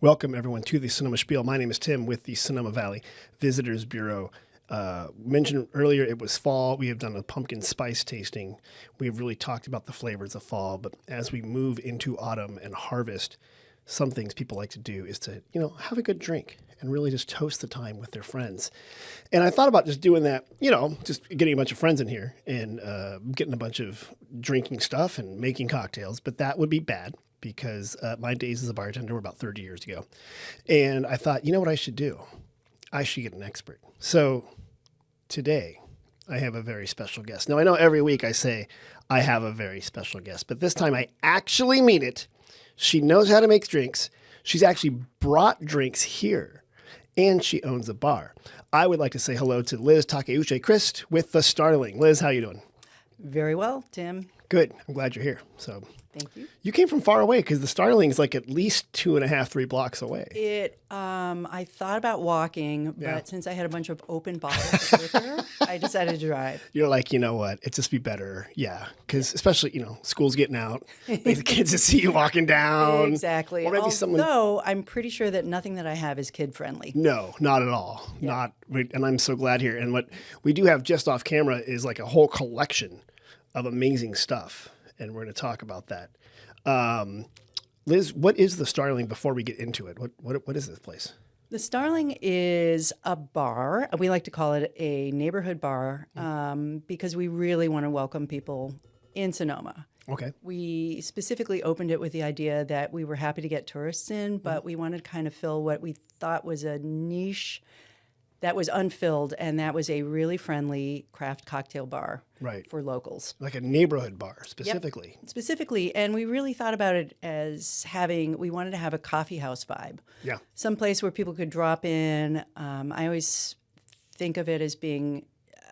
Welcome, everyone, to the Sonoma Spiel. My name is Tim with the Sonoma Valley Visitors Bureau. Mentioned earlier, it was fall. We have done a pumpkin spice tasting. We've really talked about the flavors of fall, but as we move into autumn and harvest, some things people like to do is to, have a good drink and really just toast the time with their friends. And I thought about just doing that, just getting a bunch of friends in here and getting a bunch of drinking stuff and making cocktails, but that would be bad because my days as a bartender were about 30 years ago. And I thought, you know what I should do? I should get an expert. So today I have a very special guest. Now, I know every week I say I have a very special guest, but this time I actually mean it. She knows how to make drinks. She's actually brought drinks here, and she owns a bar. I would like to say hello to Liz Takeuchi-Krist with the Starling. Liz, how you doing? Very well, Tim. Good. I'm glad you're here. So, thank you. You came from far away because the Starling is like at least 2.5, 3 blocks away. I thought about walking, but since I had a bunch of open bottles of liquor, I decided to drive. You're like, you know what? It'd just be better. Yeah. Because especially, school's getting out. The kids to see you walking down. Exactly. Or maybe Although I'm pretty sure that nothing that I have is kid friendly. No, not at all. Yeah. And I'm so glad here. And what we do have just off camera is like a whole collection of amazing stuff. And we're going to talk about that. Liz, what is the Starling before we get into it? What is this place? The Starling is a bar. We like to call it a neighborhood bar because we really want to welcome people in Sonoma. Okay. We specifically opened it with the idea that we were happy to get tourists in, but we wanted to kind of fill what we thought was a niche that was unfilled, and that was a really friendly craft cocktail bar for locals. Like a neighborhood bar, specifically. Yep. Specifically, and we really thought about it as we wanted to have a coffee house vibe. Yeah. Some place where people could drop in. I always think of it as being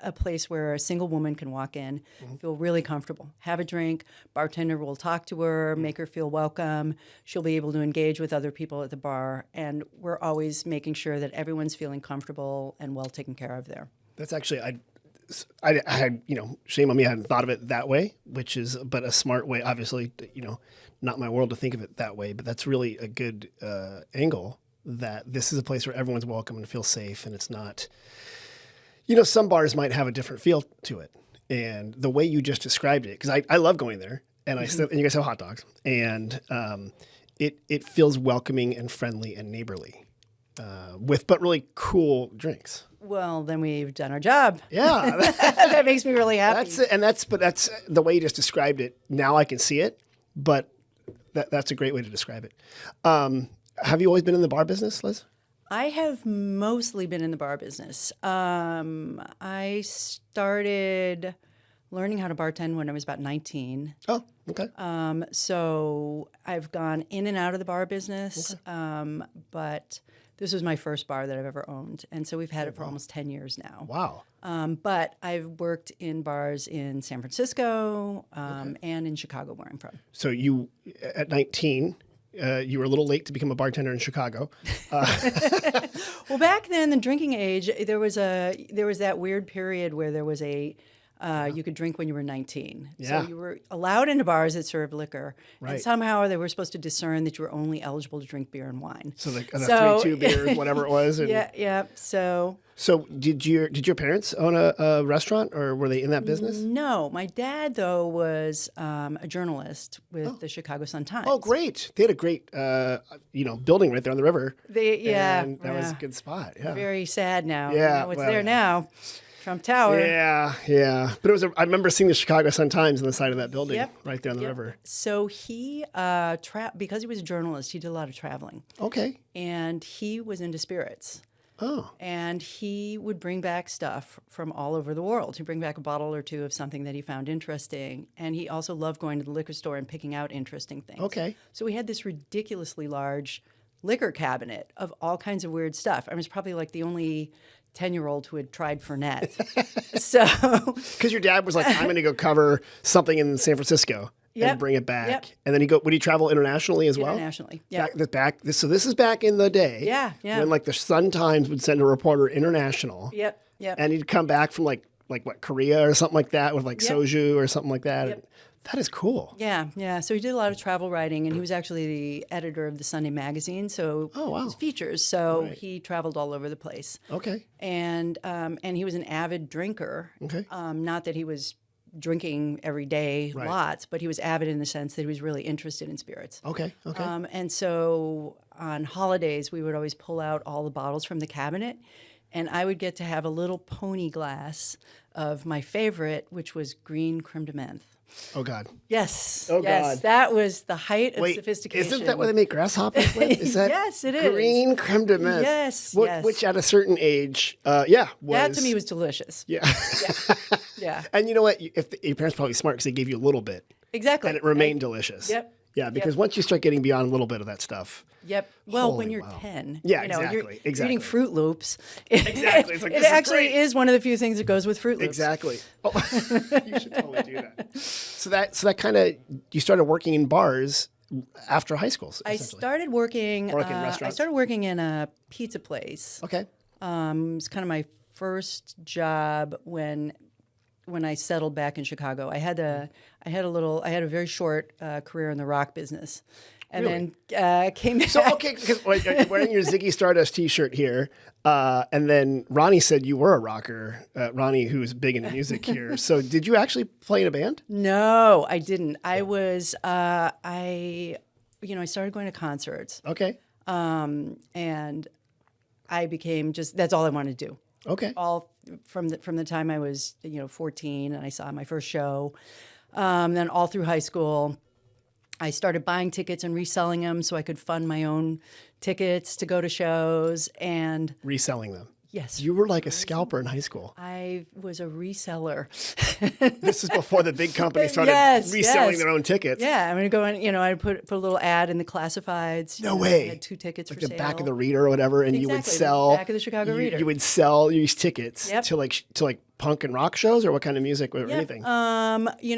a place where a single woman can walk in, feel really comfortable, have a drink, bartender will talk to her, make her feel welcome, she'll be able to engage with other people at the bar, and we're always making sure that everyone's feeling comfortable and well taken care of there. That's actually, I had, shame on me, I hadn't thought of it that way, but a smart way, obviously, not my world to think of it that way, but that's really a good angle, that this is a place where everyone's welcome and feels safe, and it's not... some bars might have a different feel to it. And the way you just described it, because I love going there, and and you guys have hot dogs, and it feels welcoming and friendly and neighborly, but really cool drinks. Well, then we've done our job. Yeah. That makes me really happy. That's the way you just described it. Now I can see it, but that's a great way to describe it. Have you always been in the bar business, Liz? I have mostly been in the bar business. I started learning how to bartend when I was about 19. Oh, okay. So I've gone in and out of the bar business, but this was my first bar that I've ever owned. And so we've had it for almost 10 years now. Wow. But I've worked in bars in San Francisco and in Chicago, where I'm from. So you, at 19... you were a little late to become a bartender in Chicago. Well, back then, the drinking age, there was that weird period where there was you could drink when you were 19. Yeah. So you were allowed into bars that served liquor. Right. And somehow they were supposed to discern that you were only eligible to drink beer and wine. So the 3-2 beers, whatever it was. And yeah. So did your parents own a restaurant, or were they in that business? No. My dad, though, was a journalist with the Chicago Sun-Times. Oh, great. They had a great, building right there on the river. And that was a good spot. Yeah. Very sad now. Yeah. It's there now. Trump Tower. Yeah. But I remember seeing the Chicago Sun-Times on the side of that building right there on the river. So he, because he was a journalist, he did a lot of traveling. Okay. And he was into spirits. Oh. And he would bring back stuff from all over the world. He'd bring back a bottle or two of something that he found interesting. And he also loved going to the liquor store and picking out interesting things. Okay. So we had this ridiculously large liquor cabinet of all kinds of weird stuff. I was probably like the only 10-year-old who had tried Fernet. So, because your dad was like, I'm going to go cover something in San Francisco and bring it back. Yep. And then would he travel internationally as well? Internationally, yeah. So this is back in the day. Yeah. When like the Sun-Times would send a reporter international. Yep. And he'd come back from like what, Korea or something like that with like soju or something like that. Yep. That is cool. Yeah, yeah. So he did a lot of travel writing, and he was actually the editor of the Sunday magazine. So Oh, wow. it was features. So Right. he traveled all over the place, Okay. and he was an avid drinker. Okay. Not that he was drinking every day, Right. lots, but he was avid in the sense that he was really interested in spirits. Okay. Okay. And so on holidays, we would always pull out all the bottles from the cabinet, and I would get to have a little pony glass of my favorite, which was green creme de menthe. Oh God. Yes. Oh, yes, God. that was the height of Wait, sophistication. isn't that what they make grasshoppers with? Is that Yes, it is. green creme de menthe? Yes, Wh- yes. Which at a certain age, was That to me was delicious. yeah. Yeah, And you know what? Your parents probably smart because they gave you a little bit, exactly. and it remained delicious. Yep. Yeah, because once you start getting beyond a little bit of that stuff. Yep. Well, Holy when you're wow. 10, Yeah, you're exactly. eating Fruit Loops. Exactly. It's like, it this is actually great. is one of the few things that goes with Fruit Loops. Exactly. Oh, you should totally do that. So that kind of you started working in bars after high school. I essentially. started working. Or like in I restaurants? started working in a pizza place. Okay. It was kind of my first job when I settled back in Chicago. I had a very short career in the rock business, and then came back. So okay, because you're wearing your Ziggy Stardust T-shirt here, and then Ronnie said you were a rocker. Ronnie, who's big into music here. So did you actually play in a band? No, I didn't. I was I started going to concerts, Okay. and I became that's all I wanted to do. Okay. All from the time I was 14 and I saw my first show. Then all through high school, I started buying tickets and reselling them so I could fund my own tickets to go to shows. And Reselling them. yes, You were like a scalper in high school. I was a reseller. This is before the big companies started Yes, reselling yes. their own tickets. Yeah, I'm gonna go in. I put a little ad in the classifieds. No way. I had 2 tickets Like for the sale. back of the Reader or whatever, and you would Exactly, the sell back of the Chicago Reader. You would sell these tickets Yep. to like punk and rock shows, or what kind of music or Yep. anything.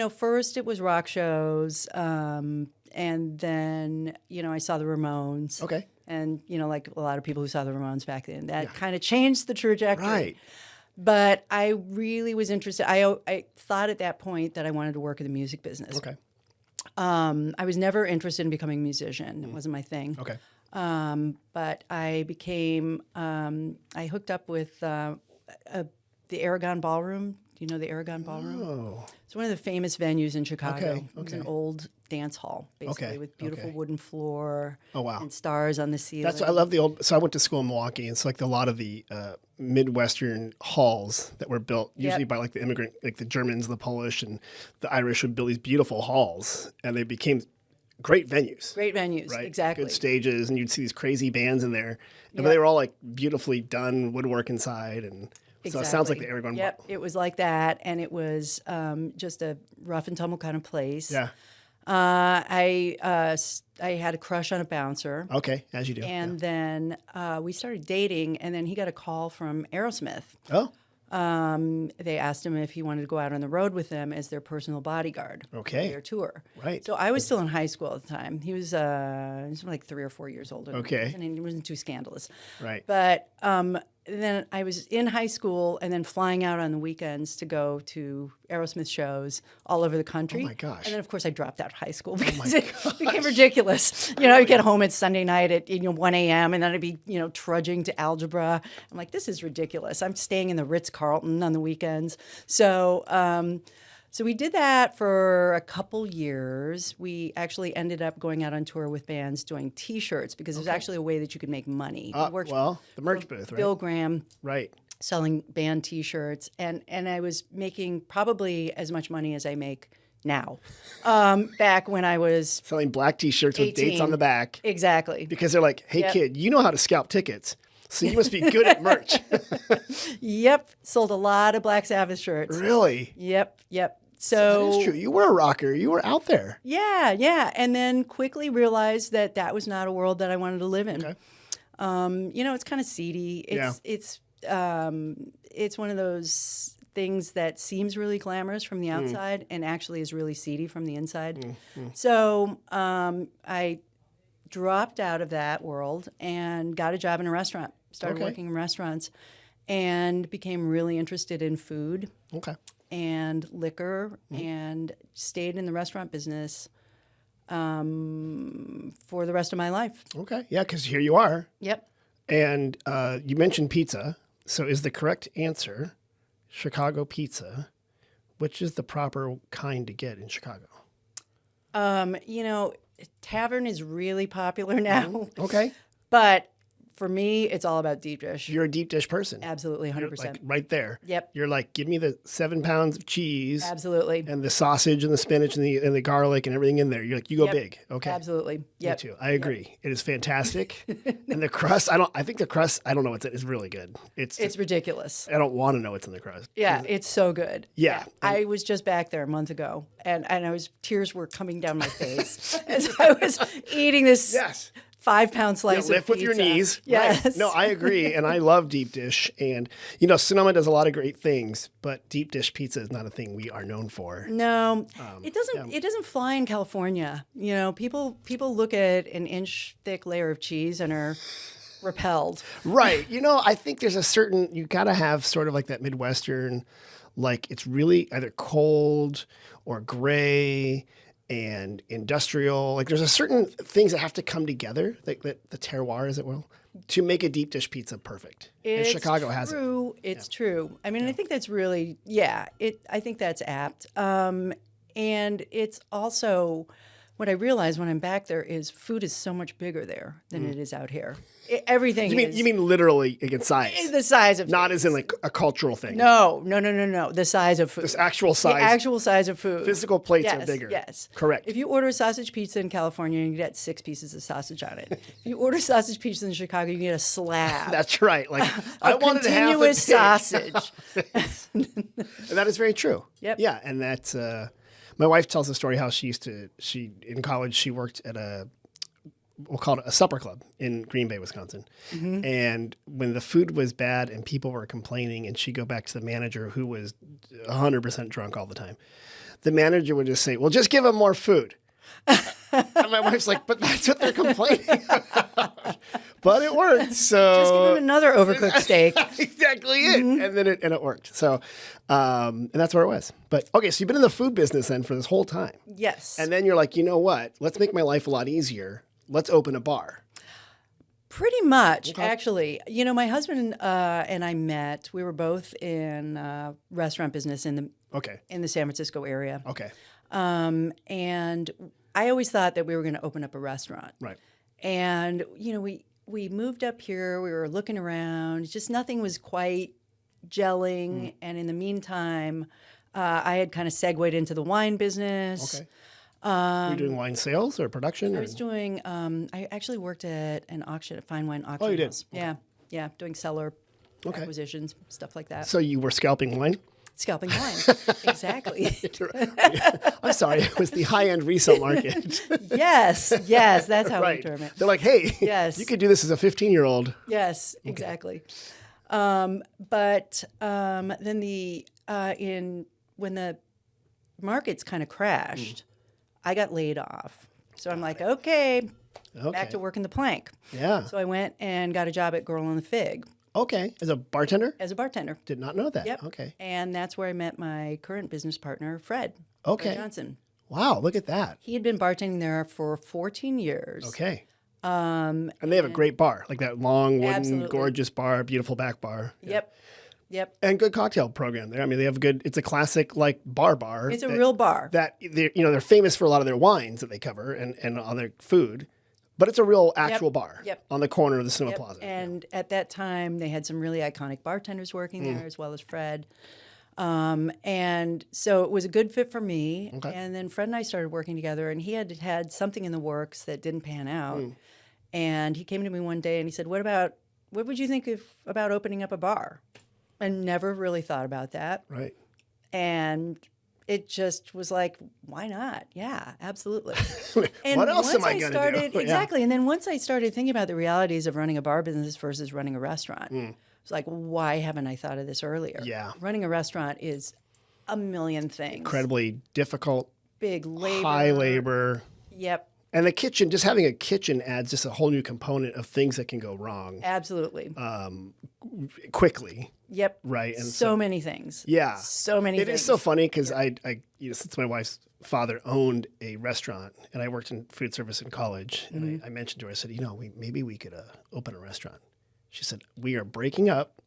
First it was rock shows, and then I saw the Ramones. Okay. And like a lot of people who saw the Ramones back then, that kind of changed the trajectory. Right. But I really was interested. I thought at that point that I wanted to work in the music business. Okay. I was never interested in becoming a musician. It wasn't my thing. Okay. But I became. I hooked up with the Aragon Ballroom. Do you know the Aragon Ballroom? Oh. It's one of the famous venues in Chicago. Okay, It was an okay. old dance hall, basically, Okay, with beautiful okay. wooden floor. Oh, wow. And stars on the ceiling. That's I love the old. So I went to school in Milwaukee, and it's like a lot of the Midwestern halls that were built usually Yep. by like the immigrant, like the Germans, the Polish, and the Irish would build these beautiful halls, and they became great venues. Great venues, Right, exactly. Good stages, and you'd see these crazy bands in there, Yep. but they were all like beautifully done woodwork inside, and so it sounds like the Aragon. Yep, it was like that, and it was just a rough and tumble kind of place. Yeah. I had a crush on a bouncer, Okay, as you do. and then we started dating, and then he got a call from Aerosmith. Oh. They asked him if he wanted to go out on the road with them as their personal bodyguard Okay. for their tour. Right. So I was still in high school at the time. He was like 3 or 4 years older. Okay. And he wasn't too scandalous. Right. But then I was in high school and then flying out on the weekends to go to Aerosmith shows all over the country. Oh my gosh. And then of course I dropped out of high school because it became ridiculous. I'd get home at Sunday night at 1 a.m. and then I'd be trudging to algebra. I'm like, this is ridiculous. I'm staying in the Ritz-Carlton on the weekends. So we did that for a couple years. We actually ended up going out on tour with bands doing T-shirts because there's actually a way that you could make money. We worked The merch booth, right? Bill Graham Right. selling band T-shirts, and I was making probably as much money as I make now. Back when I was Selling black T-shirts with dates 18. on the back. Exactly. Because they're like, hey, Yep. kid, you know how to scalp tickets, so you must be good at merch. Yep, sold a lot of Black Sabbath shirts. Really? Yep. That is true. You were a rocker. You were out there. Yeah, and then quickly realized that was not a world that I wanted to live in. Okay. It's kind of seedy. It's one of those things that seems really glamorous from the outside and actually is really seedy from the inside. So I dropped out of that world and got a job in a restaurant. Started Okay. working in restaurants and became really interested in food. Okay. and liquor and stayed in the restaurant business for the rest of my life. Okay. Yeah, because here you are. Yep. And you mentioned pizza. So is the correct answer Chicago pizza? Which is the proper kind to get in Chicago? You know, tavern is really popular now. Okay. But for me, it's all about deep dish. You're a deep dish person. Absolutely, 100%. You're like right there. Yep. You're like, give me the 7 pounds of cheese. Absolutely. And the sausage and the spinach and the garlic and everything in there. You're like, you go Yep. big. Okay. Absolutely. Yep. Me too. I agree. It is fantastic. And the crust, I think the crust, I don't know what's in it. It's really good. It's ridiculous. I don't want to know what's in the crust. Yeah, it's so good. Yeah. I was just back there a month ago, and tears were coming down my face as I was eating this Yes. 5-pound slice of Lift with your pizza. knees. Yes. Right. No, I agree. And I love deep dish. And, you know, Sonoma does a lot of great things, but deep dish pizza is not a thing we are known for. No, it doesn't. It doesn't fly in California. You know, people look at an inch thick layer of cheese and are repelled. Right. You know, I think there's a certain, you got to have sort of like that Midwestern, like it's really either cold or gray and industrial. Like there's a certain things that have to come together, like the terroir, as it will, to make a deep dish pizza perfect. And Chicago has it. It's true. I mean, I think that's really, I think that's apt. And it's also, what I realize when I'm back there is food is so much bigger there than it is out here. Everything You mean literally in size? the size of Not food. as in like a cultural thing. No. The size of food. This actual The size. actual size of food. Physical plates are bigger. Yes. Correct. If you order a sausage pizza in California, you get 6 pieces of sausage on it. If you order sausage pizza in Chicago, you get a slab. That's right. Like I wanted to have continuous sausage. And that is very true. Yep. Yeah, and that's my wife tells the story how she in college she worked at we'll call it a supper club in Green Bay, Wisconsin. Mm-hmm. And when the food was bad and people were complaining and she'd go back to the manager who was 100% drunk all the time, the manager would just say, well, just give them more food. And my wife's like, but that's what they're complaining about. But it worked. So Just give them another overcooked steak. exactly it. And then it worked. So, and that's where it was. But okay, so you've been in the food business then for this whole time. Yes. And then you're like, you know what? Let's make my life a lot easier. Let's open a bar. Pretty much, actually. You know, my husband and I met. We were both in restaurant business in the San Francisco area. Okay. And I always thought that we were going to open up a restaurant. Right. And, you know, we moved up here. We were looking around. Just nothing was quite gelling. And in the meantime, I had kind of segued into the wine business. Okay. Were you doing wine sales or production? I was doing, I actually worked at an auction, a fine wine auction. Oh, you did? house. Yeah, doing cellar acquisitions, stuff like that. So you were scalping wine? Scalping wine, exactly. I'm sorry, it was the high-end resale market. Yes, that's how we term it. They're like, hey, Yes. you could do this as a 15-year-old. Yes, exactly. But then when the markets kind of crashed, I got laid off. So I'm like, okay, back to working the plank. Yeah. So I went and got a job at Girl on the Fig Okay. As a bartender? as a bartender. Did not know that. Yep. Okay. And that's where I met my current business partner, Fred. Okay. Fred Johnson. Wow, look at that. He had been bartending there for 14 years. Okay. And they have a great bar, like that long, wooden, Absolutely. gorgeous bar, beautiful back bar. Yep. And good cocktail program there. I mean, they have it's a classic like bar. It's a real bar. That they're famous for a lot of their wines that they cover and other food, but it's a real actual bar on the corner of the Sonoma Plaza. And at that time, they had some really iconic bartenders working there, as well as Fred. And so it was a good fit for me. Okay. And then Fred and I started working together, and he had something in the works that didn't pan out. And he came to me one day and he said, what would you think about opening up a bar? I never really thought about that. Right. And it just was like, why not? Yeah, absolutely. And What else am I once going to do? Exactly. And then once I started thinking about the realities of running a bar business versus running a restaurant, it's like, why haven't I thought of this earlier? Yeah. Running a restaurant is a million things. Incredibly difficult, Big labor. high labor, Yep. And the kitchen, just having a kitchen adds just a whole new component of things that can go wrong Absolutely. quickly. Yep. Right. And so many things. Yeah. So many things. It is so funny because since my wife's father owned a restaurant and I worked in food service in college, and I mentioned to her, I said, maybe we could open a restaurant. She said, we are breaking up.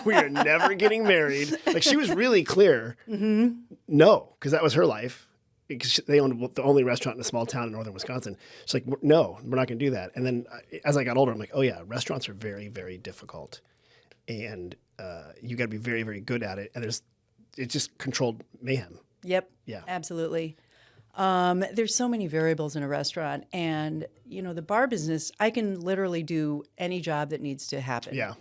We are never getting married. Like, she was really clear. No, because that was her life. Because they owned the only restaurant in a small town in northern Wisconsin. She's like, no, we're not going to do that. And then as I got older, I'm like, oh yeah, restaurants are very, very difficult. And you got to be very, very good at it. And it's just controlled mayhem. Yep. Yeah. Absolutely. There's so many variables in a restaurant, and the bar business, I can literally do any job that needs to happen. Yeah.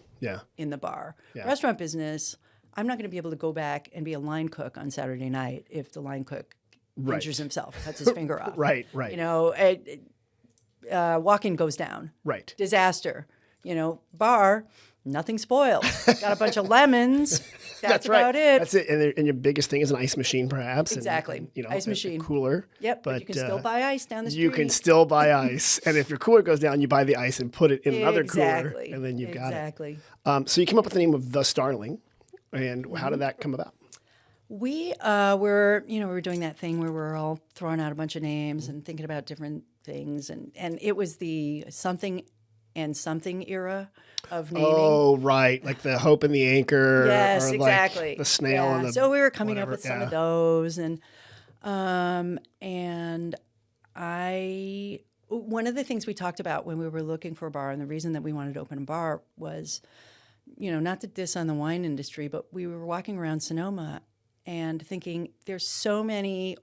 In the bar. Yeah. Restaurant business, I'm not going to be able to go back and be a line cook on Saturday night if the line cook injures himself, cuts his finger off. Right. Walk-in goes down. Right. Disaster. Bar, nothing spoiled. Got a bunch of lemons. That's right. about it. That's it. And your biggest thing is an ice machine, perhaps. Exactly. And, ice machine. A cooler. Yep. But you can still buy ice down the street. You can still buy ice. And if your cooler goes down, you buy the ice and put it in another cooler. And then you've got it. Exactly. So you came up with the name of The Starling. And how did that come about? We were doing that thing where we're all throwing out a bunch of names and thinking about different things. And it was the something and something era of naming. Oh, right. Like the hope and the anchor. Yes, or exactly. Like the snail and the So we were coming whatever. up with some of those. And one of the things we talked about when we were looking for a bar, and the reason that we wanted to open a bar was, not to diss on the wine industry, but we were walking around Sonoma and thinking there's so many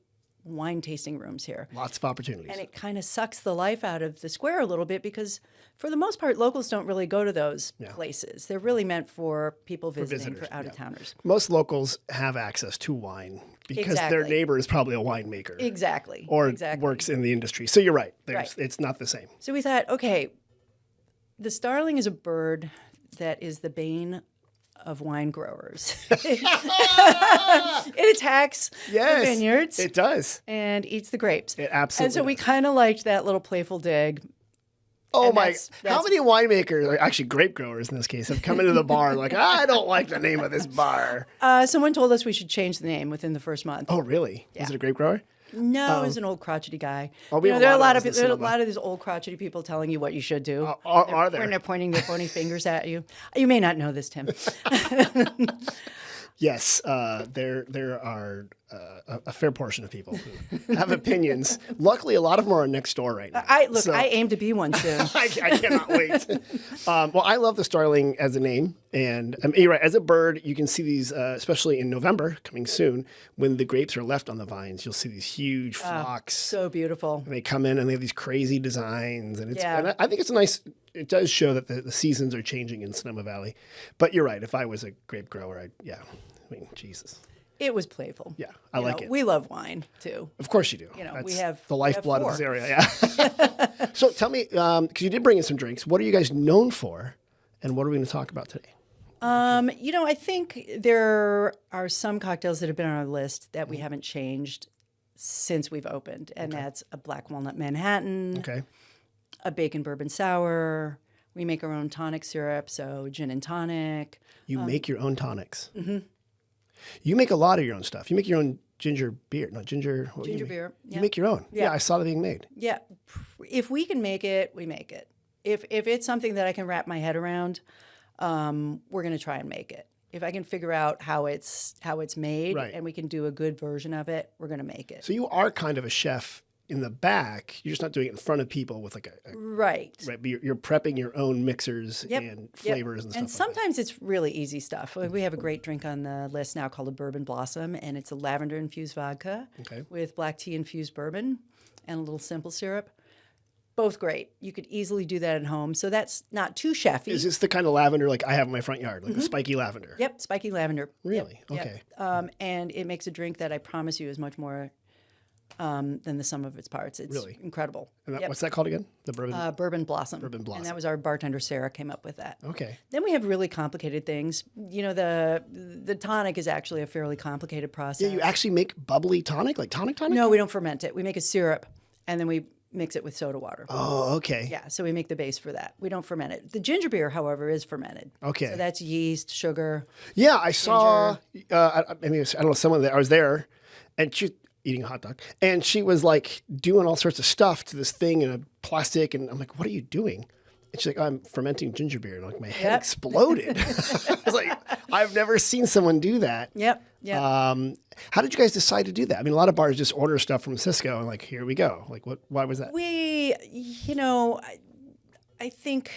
wine tasting rooms here. Lots of opportunities. And it kind of sucks the life out of the square a little bit because for the most part, locals don't really go to those places. They're really meant for people visiting, for out-of-towners. Most locals have access to wine because their neighbor is probably a winemaker. Exactly. Or works in the industry. So you're right. It's not the same. So we thought, okay, the starling is a bird that is the bane of wine growers. It attacks the vineyards. It does. And eats the grapes. It absolutely And so we kind of liked that little playful dig. Oh my, how many winemakers, or actually grape growers in this case, have come into the bar like, I don't like the name of this bar? Someone told us we should change the name within the first month. Oh, really? Yeah. Is it a grape grower? No, it was an old crotchety guy. Oh, there are a lot of these old crotchety people telling you what you should do. Are there? When they're pointing their bony fingers at you. You may not know this, Tim. Yes, there are a fair portion of people who have opinions. Luckily, a lot of them are next door right now. I aim to be one soon. I cannot wait. Well, I love the starling as a name, and you're right. As a bird, you can see these, especially in November, coming soon, when the grapes are left on the vines. You'll see these huge flocks. So beautiful. And they come in and they have these crazy designs, and and I think it's a nice. It does show that the seasons are changing in Sonoma Valley. But you're right. If I was a grape grower, Jesus. It was playful. Yeah, I like it. We love wine too. Of course you do. We have the lifeblood of this area. Yeah. So tell me, because you did bring in some drinks. What are you guys known for, and what are we going to talk about today? I think there are some cocktails that have been on our list that we haven't changed since we've opened, and that's a Black Walnut Manhattan. Okay. A bacon bourbon sour. We make our own tonic syrup, so gin and tonic. You make your own tonics. Mm-hmm. You make a lot of your own stuff. You make your own ginger beer. No, ginger. Ginger beer. You make your own. Yeah, I saw that being made. Yeah. If we can make it, we make it. If it's something that I can wrap my head around, we're going to try and make it. If I can figure out how it's made and we can do a good version of it, we're going to make it. So you are kind of a chef in the back. You're just not doing it in front of people with like a right. But you're prepping your own mixers and flavors and stuff. And sometimes it's really easy stuff. We have a great drink on the list now called a Bourbon Blossom, and it's a lavender infused vodka with black tea infused bourbon and a little simple syrup. Both great. You could easily do that at home. So that's not too chefy. Is this the kind of lavender like I have in my front yard, like a spiky lavender? Yep, spiky lavender. Really? Yep. Okay. And it makes a drink that I promise you is much more than the sum of its parts. It's really incredible. And what's that called again? The bourbon? Bourbon Blossom. Bourbon Blossom. And that was our bartender, Sarah, came up with that. Okay. Then we have really complicated things. The tonic is actually a fairly complicated process. Yeah, you actually make bubbly tonic, like tonic? No, we don't ferment it. We make a syrup, and then we mix it with soda water. Oh, okay. Yeah, so we make the base for that. We don't ferment it. The ginger beer, however, is fermented. Okay. So that's yeast, sugar. Yeah, I saw. I mean, I don't know, someone there. I was there, and she eating a hot dog, and she was like doing all sorts of stuff to this thing in a plastic, and I'm like, "What are you doing?" And she's like, "I'm fermenting ginger beer," and like my head exploded. I was like, "I've never seen someone do that." Yep. How did you guys decide to do that? I mean, a lot of bars just order stuff from Cisco, and like, here we go. Like, what? Why was that? I think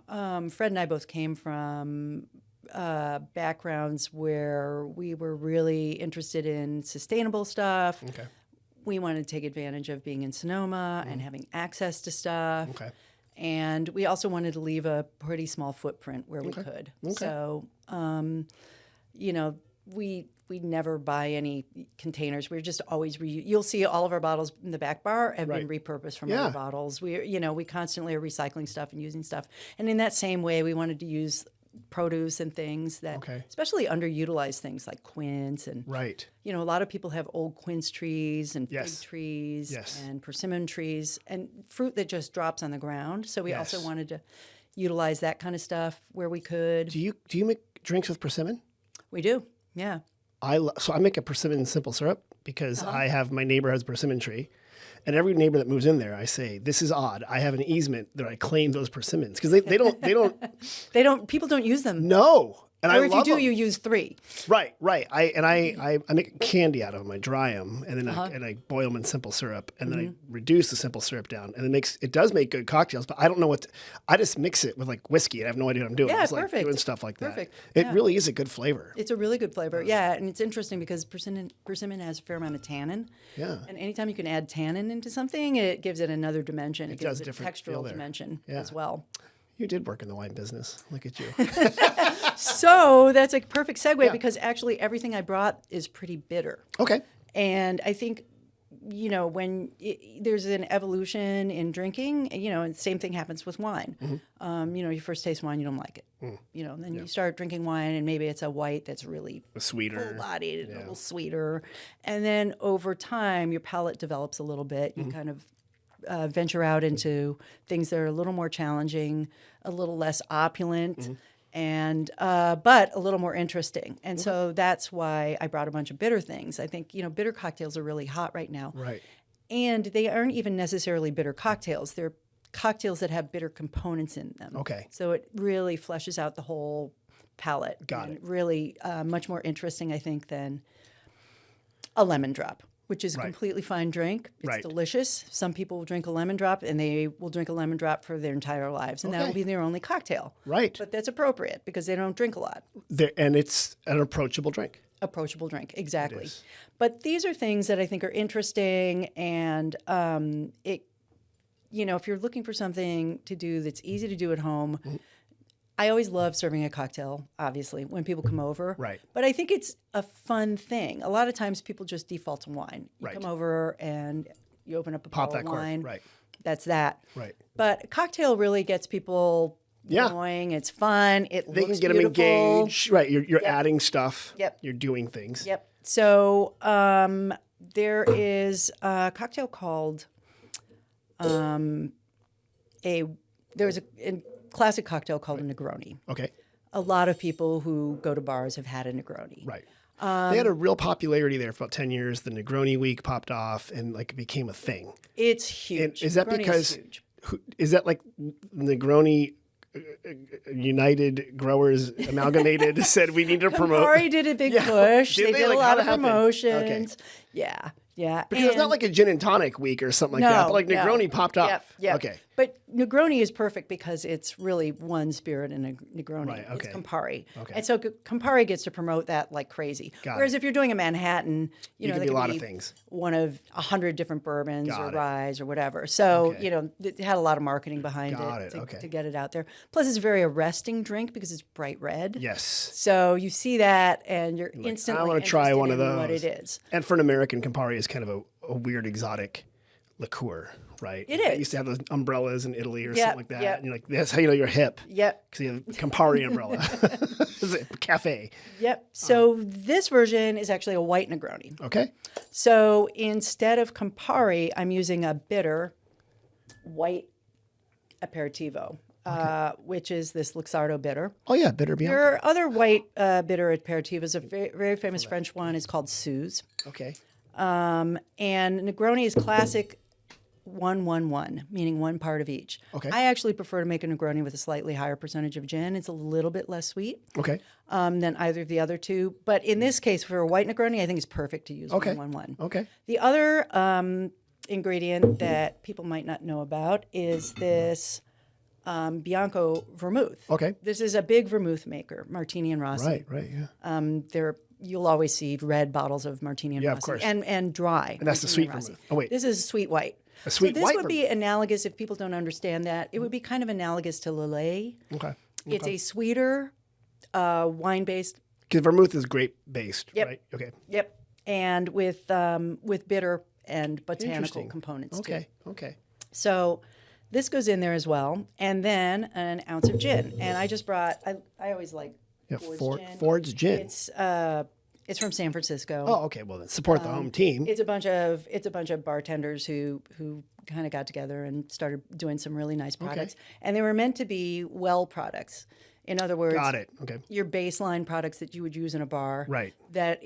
Fred and I both came from backgrounds where we were really interested in sustainable stuff. Okay. We wanted to take advantage of being in Sonoma and having access to stuff. Okay. And we also wanted to leave a pretty small footprint where we could. Okay. So, we never buy any containers. We're just always you'll see all of our bottles in the back bar have been repurposed from other bottles. We constantly are recycling stuff and using stuff. And in that same way, we wanted to use produce and things that, especially underutilized things like quince and a lot of people have old quince trees and fig trees and persimmon trees and fruit that just drops on the ground. So we also wanted to utilize that kind of stuff where we could. Do you make drinks with persimmon? We do. Yeah. So I make a persimmon simple syrup because I have my neighbor has a persimmon tree, and every neighbor that moves in there, I say, "This is odd. I have an easement that I claim those persimmons," because they don't People don't use them. No. And or I if love you do, them. You use 3. Right. I make candy out of them. I dry them and then I boil them in simple syrup and then I reduce the simple syrup down and it does make good cocktails. But I don't know I just mix it with like whiskey. I have no idea what I'm doing. Yeah, it's perfect. Like doing stuff like that. Perfect. It really is a good flavor. It's a really good flavor. Yeah, and it's interesting because persimmon has a fair amount of tannin. Yeah. And anytime you can add tannin into something, it gives it another dimension. It gives does it a different feel textural there. dimension as well. You did work in the wine business. Look at you. So that's a perfect segue because actually everything I brought is pretty bitter. Okay. And I think, when there's an evolution in drinking, and the same thing happens with wine. You first taste wine, you don't like it. And then you start drinking wine and maybe it's a white that's really sweeter, full-bodied, and a little sweeter. And then over time, your palate develops a little bit. You kind of venture out into things that are a little more challenging, a little less opulent, and but a little more interesting. And so that's why I brought a bunch of bitter things. I think bitter cocktails are really hot right now, right? And they aren't even necessarily bitter cocktails. They're cocktails that have bitter components in them. Okay. So it really fleshes out the whole palate. Got it. Really much more interesting, I think, than a lemon drop, which is a completely fine drink. It's delicious. Some people will drink a lemon drop, and they will drink a lemon drop for their entire lives, and that will be their only cocktail. Right. But that's appropriate because they don't drink a lot. And it's an approachable drink. Approachable drink, exactly. But these are things that I think are interesting, and if you're looking for something to do that's easy to do at home, I always love serving a cocktail, obviously, when people come over. Right. But I think it's a fun thing. A lot of times people just default to wine. You come over and you open up a bottle of wine. Right. That's that. Right. But a cocktail really gets people going. It's fun. It they looks can get beautiful. them engaged. Right. You're adding stuff. Yep. You're doing things. Yep. So there is a cocktail called there's a classic cocktail called a Negroni. Okay. A lot of people who go to bars have had a Negroni. Right. They had a real popularity there for about 10 years. The Negroni week popped off and it became a thing. It's huge. And is that Negroni because, is huge. is that like Negroni United Growers Amalgamated said we need to promote? Campari did a big push. Did they did Like, a lot of how'd it happen? promotions. Okay. Yeah. Yeah. Because it's not like a gin and tonic week or something like that. But like Negroni popped off. Yep. Okay. But Negroni is perfect because it's really one spirit in a Negroni. Right, okay. It's Campari. Okay. And so Campari gets to promote that like crazy. Whereas if you're doing a Manhattan, It could be a lot of things. One of 100 different bourbons Got it. ryes or whatever. So, it had a lot of marketing behind to get it out there. Plus, it's a very arresting drink because it's bright red. Yes. So you see that and you're instantly I want to try one of interested in those. what it is. And for an American, Campari is kind of a weird exotic liqueur, right? It They is. used to have those umbrellas in Italy or something like that. Yep. And you're like, that's how you know you're hip. Yep. Because you have Campari umbrella. It's a cafe. Yep. So this version is actually a white Negroni. Okay. So instead of Campari, I'm using a bitter white aperitivo, which is this Luxardo bitter. Oh yeah, bitter Bianco. There are other white bitter aperitivos. A very, very famous French one is called Suze. Okay. And Negroni is classic 1-1-1, meaning one part of each. Okay. I actually prefer to make a Negroni with a slightly higher percentage of gin. It's a little bit less sweet Okay. than either of the other two. But in this case, for a white Negroni, I think it's perfect to use 1-1-1. Okay. The other ingredient that people might not know about is this Bianco vermouth. Okay. This is a big vermouth maker, Martini and Rossi. Right. Yeah. You'll always see red bottles of Martini and Yeah, Rossi. of course. And dry. And that's the Martini sweet and Rossi. vermouth. Oh, wait. This is sweet white. A sweet so white this would be analogous, if people don't understand that, it would be kind of analogous to Lillet. Okay. It's a sweeter, wine-based. Because vermouth is grape based, Yep. right? Okay. Yep. And with bitter and botanical Interesting. components too. Okay. So this goes in there as well. And then an ounce of gin. And I just brought, I always like Ford's gin. It's from San Francisco. Oh, okay. Well, then support the home team. It's a bunch of bartenders who kind of got together and started doing some really nice products. And they were meant to be well products. In other words, Got it. Okay. your baseline products that you would use in a bar Right. that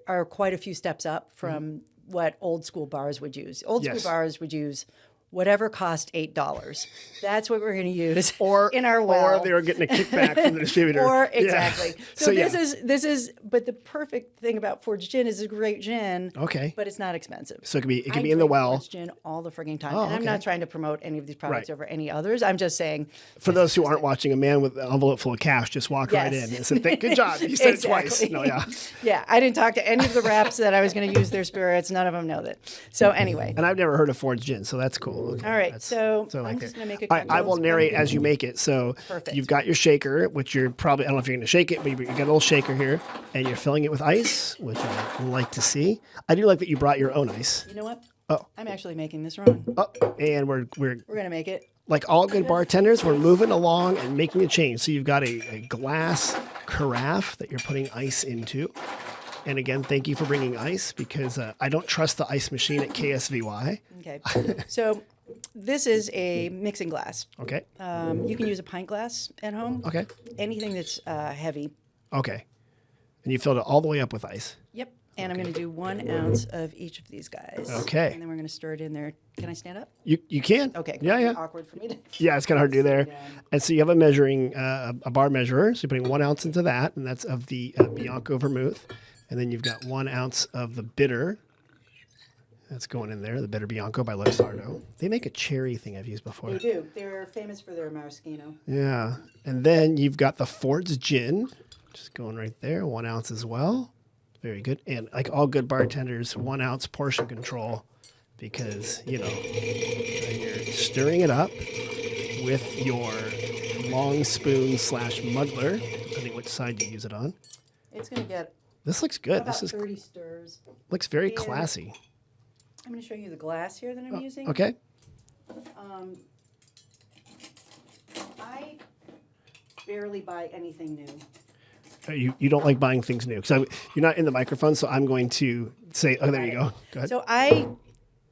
are quite a few steps up from what old school bars would use. Old school bars would use whatever cost $8. That's what we're going to use in our well. Or they were getting a kickback from the distributor. Exactly. Yeah. So this is. But the perfect thing about Ford's gin is a great gin. Okay. But it's not expensive. So it can be I in the drink well. Ford's gin all the frigging time, Oh, and I'm okay. not trying to promote any of these products Right. over any others. I'm just saying. For those who aren't watching, a man with an envelope full of cash just walked right in and said, "Good job." You said it twice. No, yeah. Yeah, I didn't talk to any of the reps that I was going to use their spirits. None of them know that. So anyway. And I've never heard of Ford's gin, so that's cool. Okay. All right, so I I'm like just it. going to make a cocktail. I will narrate as you make it. So Perfect. you've got your shaker, which you're probably, I don't know if you're going to shake it, but you got a little shaker here, and you're filling it with ice, which I like to see. I do like that you brought your own ice. You know what? Oh. I'm actually making this wrong. Oh, and we're We're going to make it. like all good bartenders, we're moving along and making a change. So you've got a glass carafe that you're putting ice into. And again, thank you for bringing ice because I don't trust the ice machine at KSVY. Okay. So this is a mixing glass. Okay. You can use a pint glass at home. Okay. Anything that's heavy. Okay. And you filled it all the way up with ice. Yep. And I'm going to do 1 ounce of each of these guys. Okay. And then we're going to stir it in there. Can I stand up? You can. Okay. Yeah. Awkward for me to. Yeah, it's kind of hard to do there. And so you have a measuring, a bar measurer. So you're putting 1 ounce into that, and that's of the Bianco vermouth. And then you've got 1 ounce of the bitter. That's going in there, the bitter Bianco by Luxardo. They make a cherry thing I've used before. They do. They're famous for their maraschino. Yeah. And then you've got the Ford's gin, just going right there, 1 ounce as well. Very good. And like all good bartenders, 1 ounce portion control because, you're stirring it up with your long spoon / muddler, depending which side you use it on. It's going to get This looks good. about This is 30 stirs. looks very And- classy. I'm going to show you the glass here that I'm using. Okay. I barely buy anything new. You don't like buying things new because you're not in the microphone, so I'm going to say, oh, there you go. Go ahead. So I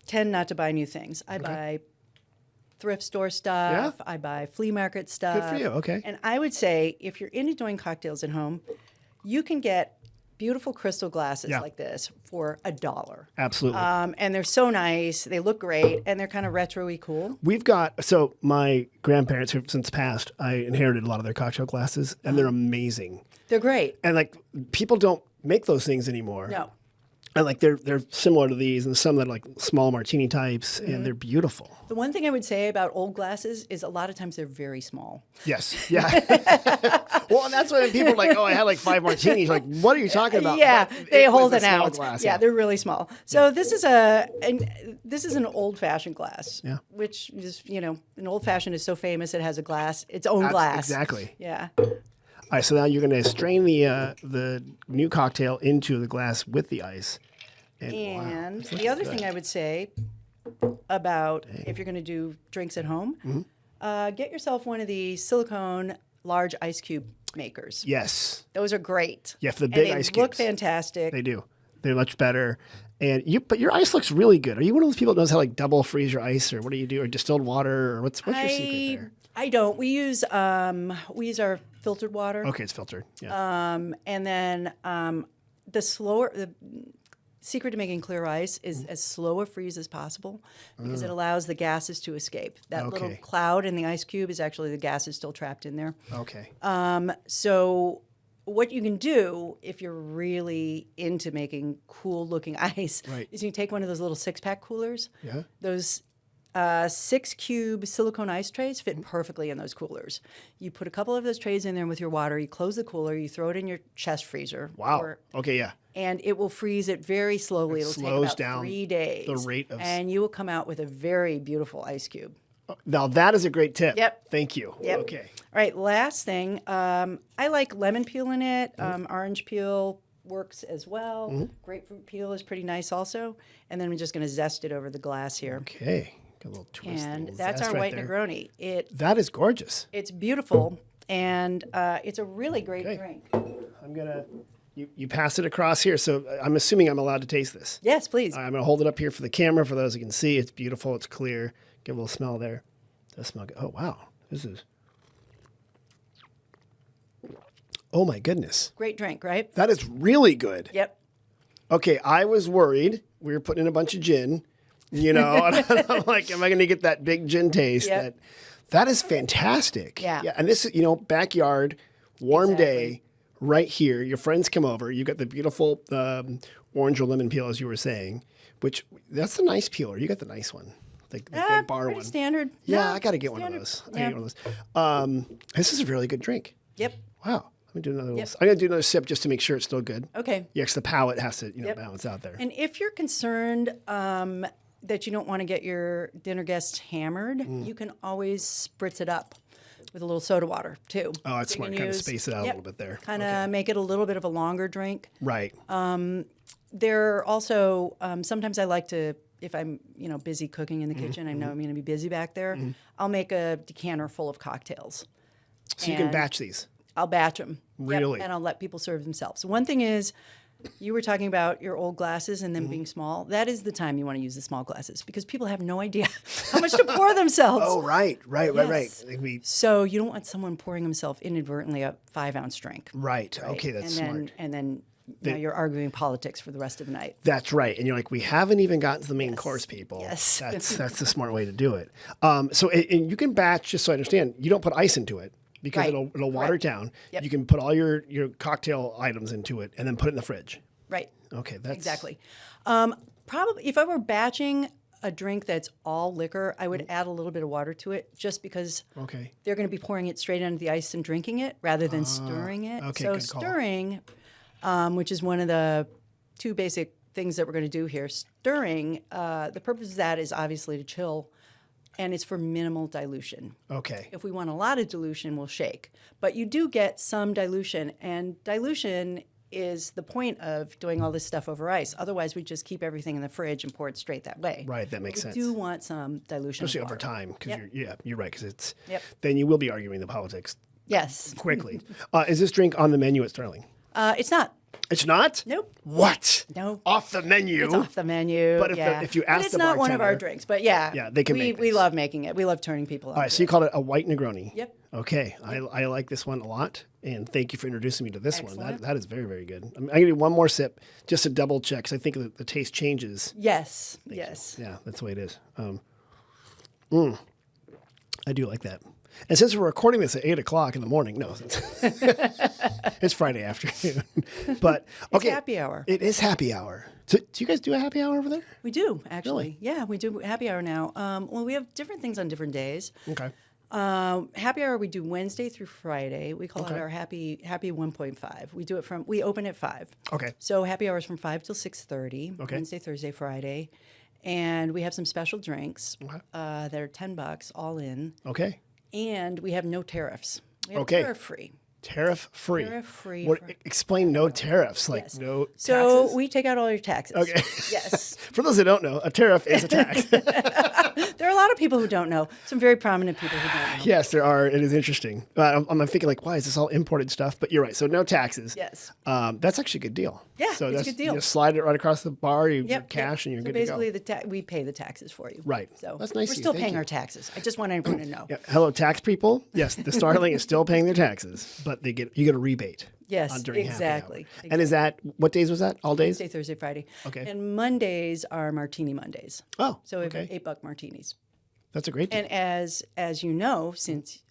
tend not to buy new things. I buy thrift store stuff. Yeah? I buy flea market stuff. Good for you. Okay. And I would say if you're into doing cocktails at home, you can get beautiful crystal glasses like this for $1. Absolutely. And they're so nice. They look great, and they're kind of retro-y cool. We've got, so my grandparents who've since passed, I inherited a lot of their cocktail glasses, and they're amazing. They're great. And like people don't make those things anymore. No. And like they're similar to these, and some that are like small martini types, and they're beautiful. The one thing I would say about old glasses is a lot of times they're very small. Yes. Yeah. Well, and that's when people are like, oh, I had like 5 martinis. Like, what are you talking about? Yeah, But they it was hold a an small ounce. glass, Yeah, they're really small. So this is an old-fashioned glass. Yeah. Which is, an old-fashioned is so famous it has a glass, its own glass. Exactly. Yeah. All right, so now you're going to strain the new cocktail into the glass with the ice. And the other thing I would say about if you're going to do drinks at home, get yourself one of the silicone large ice cube makers. Yes. Those are great. Yeah, for the big and ice they look cubes. fantastic. They do. They're much better. But your ice looks really good. Are you one of those people that knows how like double freeze your ice, or what do you do, or distilled water, or what's your secret there? I don't. We use our filtered water. Okay, it's filtered. Yeah. And then the secret to making clear ice is as slow a freeze as possible because it allows the gases to escape. That little cloud in the ice cube is actually the gas is still trapped in there. Okay. So what you can do if you're really into making cool looking ice is you can take one of those little 6-pack coolers. Yeah. Those 6-cube silicone ice trays fit perfectly in those coolers. You put a couple of those trays in there with your water, you close the cooler, you throw it in your chest freezer. Wow. Okay, yeah. And it will freeze it very slowly. It'll take about down 3 days. the rate of... And you will come out with a very beautiful ice cube. Now, that is a great tip. Yep. Thank you. Yep. Okay. All right, last thing. I like lemon peel in it. Orange peel works as well. Grapefruit peel is pretty nice also. And then I'm just going to zest it over the glass here. Okay. Got a little twist. And little that's zest our right White there. Negroni. That is gorgeous. It's beautiful, and it's a really great drink. I'm going to... You pass it across here, so I'm assuming I'm allowed to taste this. Yes, please. I'm going to hold it up here for the camera for those who can see. It's beautiful. It's clear. Give a little smell there. It does smell good. Oh, wow. This is... Oh, my goodness. Great drink, right? That is really good. Yep. Okay, I was worried. We were putting in a bunch of gin, and I'm like, am I going to get that big gin taste? Yep. That is fantastic. Yeah. And this is, backyard, warm day, right here. Your friends come over. You got the beautiful orange or lemon peel, as you were saying, which that's a nice peeler. You got the nice one. The big bar pretty one. standard. Yeah, No, I got to get one of those. I gotta get one of those. This is a really good drink. Yep. Wow. I'm gonna do another sip just to make sure it's still good. Okay. Yeah, 'cause the palate has to, balance out there. And if you're concerned that you don't want to get your dinner guests hammered, you can always spritz it up with a little soda water too. Oh, that's smart. Kind of space it out a little bit there. Kind of make it a little bit of a longer drink. Right. There are also sometimes I like to, if I'm busy cooking in the kitchen, I know I'm going to be busy back there. I'll make a decanter full of cocktails. So you can batch these. I'll batch them. Really? Yep, and I'll let people serve themselves. One thing is, you were talking about your old glasses and them being small. That is the time you want to use the small glasses because people have no idea how much to pour themselves. Oh, right. Yes. Like So you don't want someone pouring himself inadvertently a 5-ounce drink. right. Okay, that's smart. And then now you're arguing politics for the rest of the night. That's right. And you're like, we haven't even gotten to the main course, people. Yes. That's the smart way to do it. So and you can batch, just so I understand, you don't put ice into it. Because Right. it'll water it down. Yep. You can put all your cocktail items into it and then put it in the fridge. Right. Okay, that's... Exactly. Probably, if I were batching a drink that's all liquor, I would add a little bit of water to it just because Okay. they're going to be pouring it straight into the ice and drinking it rather than stirring it. okay, So good call. stirring, which is one of the 2 basic things that we're going to do here, stirring, the purpose of that is obviously to chill, and it's for minimal dilution. Okay. If we want a lot of dilution, we'll shake. But you do get some dilution, and dilution is the point of doing all this stuff over ice. Otherwise, we just keep everything in the fridge and pour it straight that way. Right, that makes sense. We do want some dilution. Especially of over water. time, because you're right, because it's... Yep. Then you will be arguing the politics Yes. quickly. Is this drink on the menu at Starling? It's not. It's not? Nope. What? No. Off the menu? It's off the menu. But if you ask it's the not one of our bartender- drinks, but yeah, they can we, make we this. love making it. We love turning people on. All right, so you called it a White Negroni. Yep. Okay, I like this one a lot, and thank you for introducing me to this one. Excellent. That is very, very good. I'm going to do one more sip just to double check, because I think the taste changes. Yes. Yes. Yeah, that's the way it is. I do like that. And since we're recording this at 8 o'clock in the morning, no, it's Friday afternoon. But okay, It's happy hour. It is happy hour. So, do you guys do a happy hour over there? We do actually. Yeah, we do happy hour now. Well, we have different things on different days. Okay. Happy hour we do Wednesday through Friday. We call it our happy 1.5. We do it we open at 5. Okay. So happy hour is from 5 till 6:30. Okay. Wednesday, Thursday, Friday, and we have some special drinks that are $10 all in, Okay. and we have no tariffs. We have Okay. tariff free. Tariff free. Tariff-free What, for- explain no tariffs, like Yes. no So taxes. we take out all your taxes. Okay. Yes. For those that don't know, a tariff is a tax. There are a lot of people who don't know. Some very prominent people who don't know. Yes, there are. It is interesting. I'm thinking like, why is this all imported stuff? But you're right. So no taxes. Yes. That's actually a good deal. Yeah, So it's a that's, good deal. you just slide it right across the bar, you Yep, cash, and you're so good to go. basically, we pay the taxes for you. Right. So That's nice we're of you. still Thank paying you. our taxes. I just want everyone to know. Yeah. Hello, tax people. Yes, the Starling is still paying their taxes, but you get a rebate. Yes, during happy exactly. hour. And is that, what days was that? All days? Wednesday, Thursday, Friday. Okay. And Mondays are Martini Mondays. Oh, So we have okay. $8 martinis. That's a great deal. And as you know, since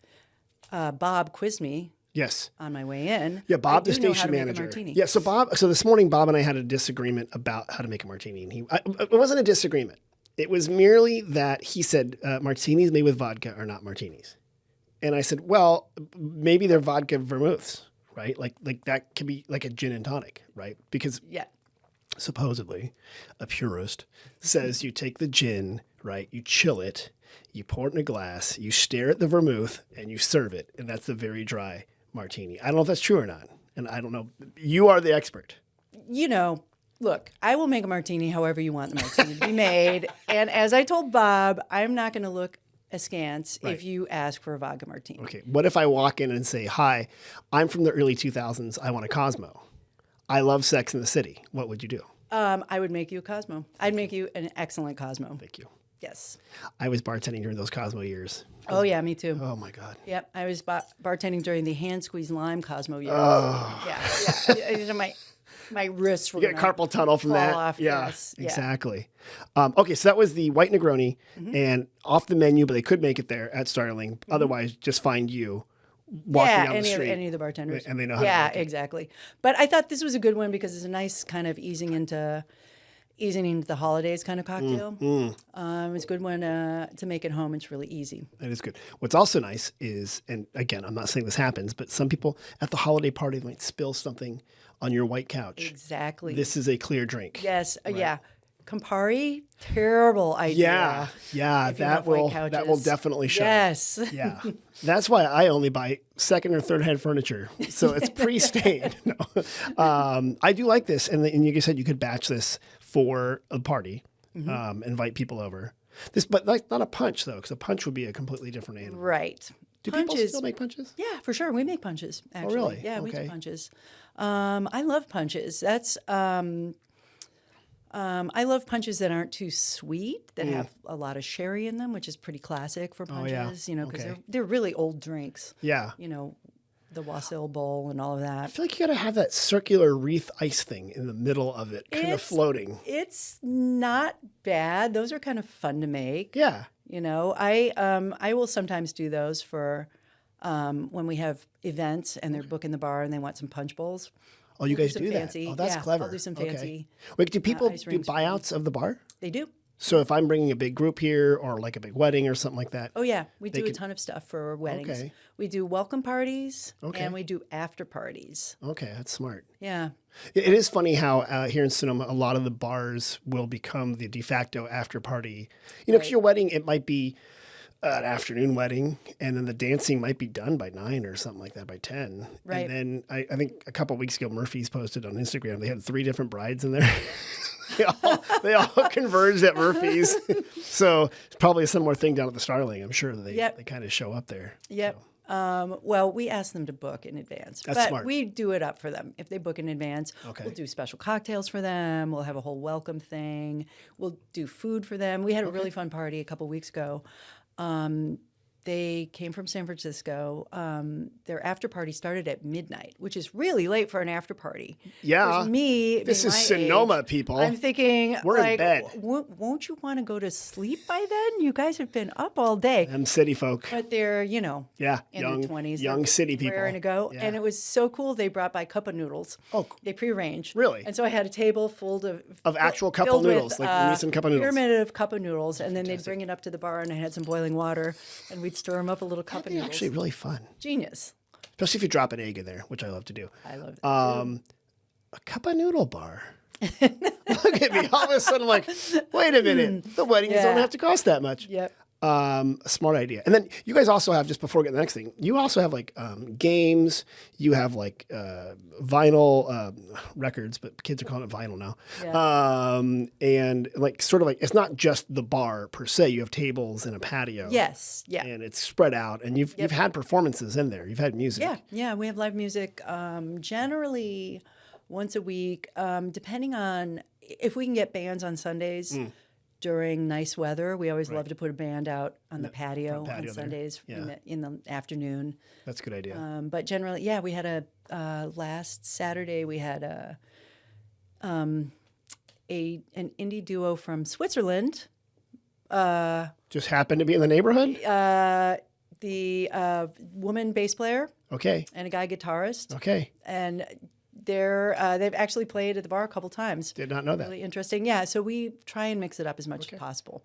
Bob quizzed me Yes. on my way in, Yeah, Bob, I the do know how station to make a manager. martini. Yeah, so this morning, Bob and I had a disagreement about how to make a martini. And it wasn't a disagreement. It was merely that he said martinis made with vodka are not martinis. And I said, well, maybe they're vodka vermouths, right? Like that could be like a gin and tonic, right? Because Yeah. supposedly a purist says you take the gin, right? You chill it, you pour it in a glass, you stare at the vermouth, and you serve it. And that's a very dry martini. I don't know if that's true or not. And I don't know. You are the expert. You know, look, I will make a martini however you want the martini to be made. And as I told Bob, I'm not going to look askance if you ask for a vodka martini. Okay. What if I walk in and say, hi, I'm from the early 2000s. I want a Cosmo. I love Sex in the City. What would you do? I would make you a Cosmo. I'd make you an excellent Cosmo. Thank you. Yes. I was bartending during those Cosmo years. Oh, yeah, me too. Oh, my God. Yep, I was bartending during the hand squeeze lime Cosmo years. Oh. Yeah. My wrists were You get a carpal tunnel from fall that. off. Yeah, Yes. Yeah. exactly. Okay, so that was the White Negroni and off the menu, but they could make it there at Starling. Otherwise, just find you walking down the street. any of the bartenders. And they know how to Yeah, make it. exactly. But I thought this was a good one because it's a nice kind of easing into the holidays kind of cocktail. It's a good one to make at home. It's really easy. That is good. What's also nice is, and again, I'm not saying this happens, but some people at the holiday party might spill something on your white couch. Exactly. This is a clear drink. Yes. Yeah. Campari, terrible idea. Yeah, if you have that will white that will couches. definitely show. Yes. Yeah. That's why I only buy second or third hand furniture. So it's pre-stained. No. I do like this. And like you said, you could batch this for a party, invite people over. But like not a punch, though, because a punch would be a completely different animal. Right. Do people still make punches? Yeah, for sure. We make punches, actually. really? Yeah, we Okay. do punches. I love punches. I love punches that aren't too sweet, that have a lot of sherry in them, which is pretty classic for punches, yeah. you know, because Okay. they're really old drinks. Yeah. You know, the wassail bowl and all of I that. feel like you got to have that circular wreath ice thing in the middle of it, kind of It's- floating. It's not bad. Those are kind of fun to make. Yeah. You know, I will sometimes do those for when we have events and they're booking the bar and they want some punch bowls. Oh, you We'll guys some do fancy. that? Oh, that's Yeah, clever. I'll do some Okay. fancy. Wait, do people ice do rings for me. buyouts of the bar? They do. So if I'm bringing a big group here or like a big wedding or something like that. Oh yeah, we do a could- ton of stuff for weddings. Okay. We do welcome parties Okay. and we do after parties. Okay, that's smart. Yeah. It is funny how here in Sonoma, a lot of the bars will become the de facto after party. You know, because your wedding, it might be an afternoon wedding, and then the dancing might be done by 9 or something like that, by 10. Right. And then I think a couple of weeks ago, Murphy's posted on Instagram, they had 3 different brides in there. they all converged at Murphy's. So it's probably a similar thing down at the Starling. I'm sure that they kind of show up there. Yep. Well, we ask them to book in advance. That's but smart. we do it up for them. If they book in advance, Okay. we'll do special cocktails for them. We'll have a whole welcome thing. We'll do food for them. We had a really fun party a couple weeks ago. They came from San Francisco. Their after party started at midnight, which is really late for an after party. Yeah. For me, This being is my Sonoma, age, people. I'm thinking, We're in like, bed. Won't you want to go to sleep by then? You guys have been up all day. Them city folk. But they're, you know, Yeah, in young, their 20s. young they're city people. raring to go. Yeah. And it was so cool. They brought by cup of noodles. Oh, cool. They prearranged. Really? And so I had a table full Of actual cup of filled with, noodles, like recent cup of noodles. pyramid of cup of noodles. And then they'd bring it up to the bar and I had some boiling water and we'd stir them up a little cup of That'd be noodles. actually really fun, Genius. especially if you drop an egg in there, which I love to do. I love that. A cup of noodle bar. Look at me. All of a sudden, I'm like, wait a minute. The weddings don't Yeah. have to cost that much. Yep. A smart idea. And then you guys also have, just before we get to the next thing, you also have like games. You have like vinyl records, but kids are calling it vinyl now. Yeah. And like sort of like, it's not just the bar per se. You have tables and a patio. Yes. Yeah. And it's spread out. And you've had performances in there. You've had music. Yeah, yeah, we have live music. Generally, once a week, depending on if we can get bands on Sundays. During nice weather, we always love to put a band out on the patio on Sundays in the afternoon. That's a good idea. But generally, we had last Saturday we had an indie duo from Switzerland. Just happened to be in the neighborhood? The woman bass player. Okay. And a guy guitarist. Okay. And they've actually played at the bar a couple times. Did not know that. Really interesting. Yeah, so we try and mix it up as much as possible.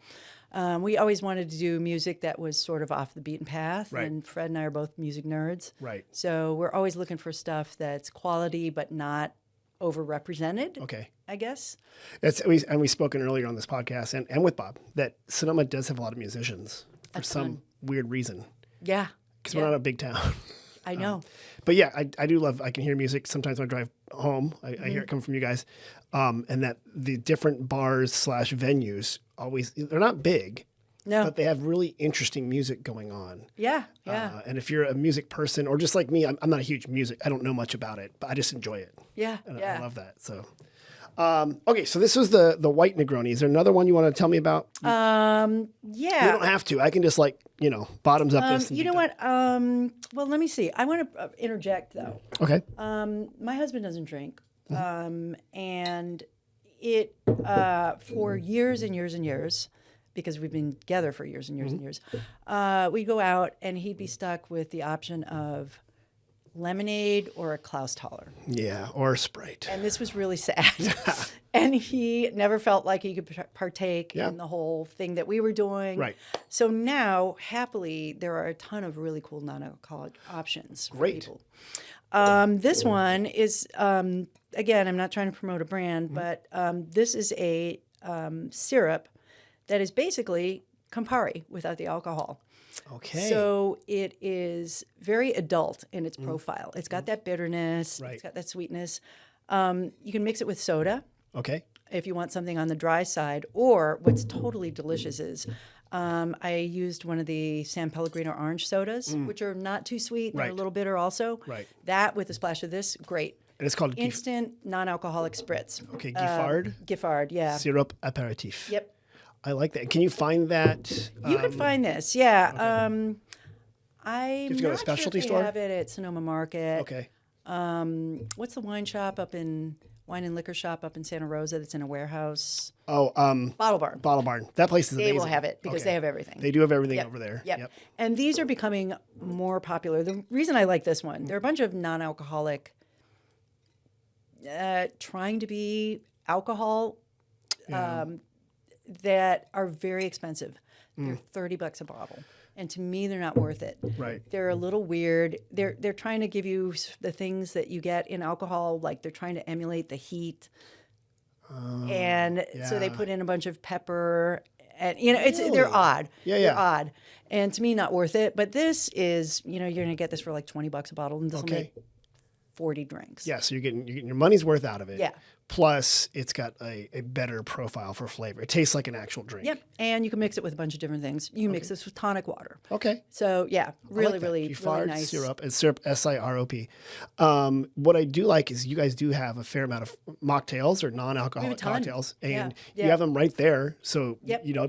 We always wanted to do music that was sort of off the beaten path, and Fred and I are both music nerds. Right. So we're always looking for stuff that's quality but not overrepresented. Okay. I guess. We've spoken earlier on this podcast and with Bob that Sonoma does have a lot of musicians for some weird reason. Yeah. Because we're not a big town. I know. But yeah, I do love, I can hear music. Sometimes when I drive home, I hear it come from you guys. And that the different bars / venues always, they're not big, but they have really interesting music going on. Yeah. And if you're a music person or just like me, I'm not a huge music, I don't know much about it, but I just enjoy it. Yeah. And I love that. So, okay. So this was the White Negroni. Is there another one you want to tell me about? Yeah. You don't have to. I can just bottoms up this. You know what? Well, let me see. I want to interject though. Okay. My husband doesn't drink. And it, for years and years and years, because we've been together for years and years and years, we'd go out and he'd be stuck with the option of lemonade or a Klausthaler. Yeah, or a Sprite. And this was really sad. And he never felt like he could partake in the whole thing that we were doing. Right. So now, happily, there are a ton of really cool non-alcoholic options for people. This one is, again, I'm not trying to promote a brand, but this is a syrup that is basically Campari without the alcohol. Okay. So it is very adult in its profile. It's got that bitterness. It's got that sweetness. You can mix it with soda. Okay. If you want something on the dry side. Or what's totally delicious is I used one of the San Pellegrino orange sodas, which are not too sweet. They're a little bitter also. Right. That with a splash of this, great. And it's called Instant non-alcoholic spritz. Okay, Giffard. Giffard, yeah. Syrup aperitif. Yep. I like that. Can you find that? You can find this, yeah. Okay. I'm you go to a not specialty sure if store? they have it at Sonoma Market. Okay. What's the wine and liquor shop up in Santa Rosa that's in a warehouse? Oh, Bottle Barn. Bottle Barn. That place is amazing. They will have it because they have everything. They do have everything over there. Yep. And these are becoming more popular. The reason I like this one, there are a bunch of non-alcoholic trying to be alcohol that are very expensive. They're $30 a bottle. And to me, they're not worth it. Right. They're a little weird. They're trying to give you the things that you get in alcohol, like they're trying to emulate the heat. So they put in a bunch of pepper, and they're odd. They're odd, and to me, not worth it. But this is, you're going to get this for like $20 a bottle, and this will make 40 drinks. Yeah, so you're getting your money's worth out of it. Yeah. Plus, it's got a better profile for flavor. It tastes like an actual drink. Yep, and you can mix it with a bunch of different things. You can mix this with tonic water. Okay. So yeah, really Giffard nice. syrup. It's syrup, SIROP. What I do like is you guys do have a fair amount of mocktails or non-alcoholic cocktails, and you have them right there, so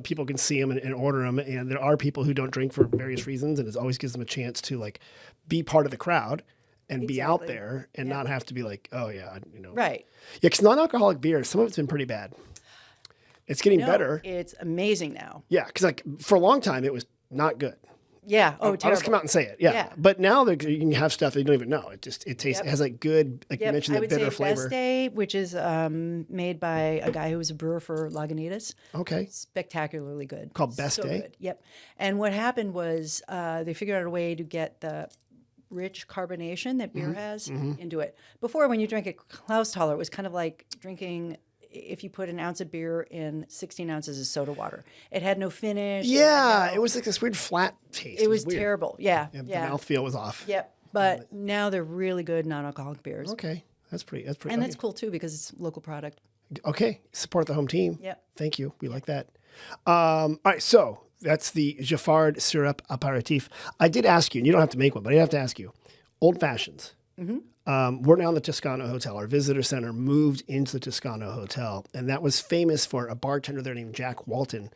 people can see them and order them. And there are people who don't drink for various reasons, and it always gives them a chance to be part of the crowd. And be out there and not have to be like, oh, yeah, Right. Yeah, because non-alcoholic beer, some of it's been pretty bad. It's getting better. It's amazing now. Yeah, because for a long time, it was not good. Yeah. Oh, terrible. I'll just come out and say it. Yeah. But now you can have stuff that you don't even know. It tastes. It has good, like you mentioned, the bitter flavor. Best Day, which is made by a guy who was a brewer for Lagunitas. Okay. Spectacularly good. Called Best Day? Good. Yep. And what happened was they figured out a way to get the rich carbonation that beer has into it. Before, when you drank a Klausthaler, it was kind of like drinking if you put an ounce of beer in 16 ounces of soda water. It had no finish. Yeah, it was like this weird flat taste. It was weird. terrible. Yeah. The mouthfeel was off. Yep. But now they're really good non-alcoholic beers. Okay. That's pretty. And that's cool too because it's a local product. Okay. Support the home team. Yep. Thank you. We like that. All right. So that's the Giffard syrup aperitif. I did ask you, and you don't have to make one, but I have to ask you, old fashions. We're now in the Toscano Hotel. Our visitor center moved into the Toscano Hotel, and that was famous for a bartender there named Jack Walton,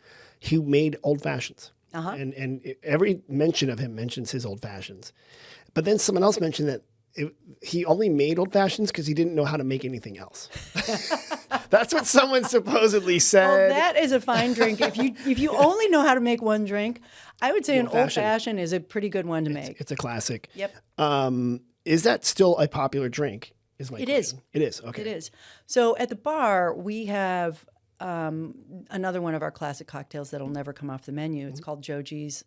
who made old fashions. And every mention of him mentions his old fashions. But then someone else mentioned that he only made old fashions because he didn't know how to make anything else. That's what someone supposedly said. Well, that is a fine drink. If you only know how to make one drink, I would say an old fashioned is a pretty good one to make. It's a classic. Yep. Is that still a popular drink? Is my question. Is. It is. Okay. It is. So at the bar, we have another one of our classic cocktails that'll never come off the menu. It's called Joji's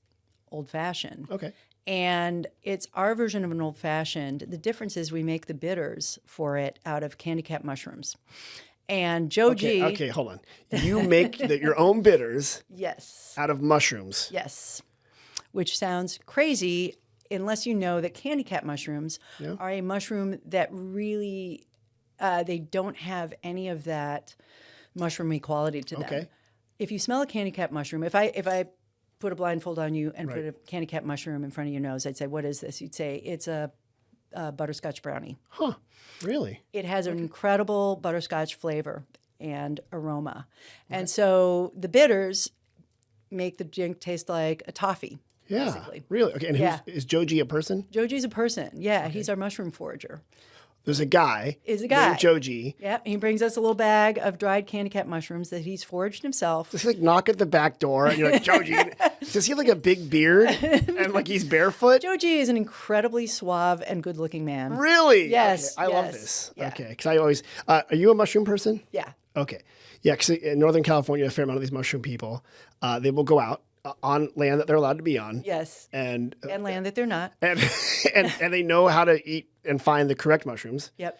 Old Fashioned. Okay. And it's our version of an old fashioned. The difference is we make the bitters for it out of candy cap mushrooms. And Joji. Okay, hold on. You make your own bitters Yes. out of mushrooms. Yes. Which sounds crazy unless you know that candy cap mushrooms are a mushroom that really, they don't have any of that mushroomy quality to them. Okay. If you smell a candy cap mushroom, if I put a blindfold on you and put a candy cap mushroom in front of your nose, I'd say, what is this? You'd say, it's a butterscotch brownie. Huh. Really? It has an incredible butterscotch flavor and aroma. And so the bitters make the drink taste like a toffee. Yeah. Basically. Really? Okay. And is Joji a person? Joji's a person. Yeah, he's our mushroom forager. There's a guy. Named Joji. Yeah, he brings us a little bag of dried candy cap mushrooms that he's foraged himself. Just like knock at the back door and you're like, Joji. Does he have like a big beard and like he's barefoot? Joji is an incredibly suave and good-looking man. Really? Yes. Okay. I love this. Yeah. Okay. Because I always, are you a mushroom person? Yeah. Okay. Yeah. Because in Northern California, a fair amount of these mushroom people, they will go out on land that they're allowed to be on. Yes. And land that they're not. and they know how to eat and find the correct mushrooms. Yep.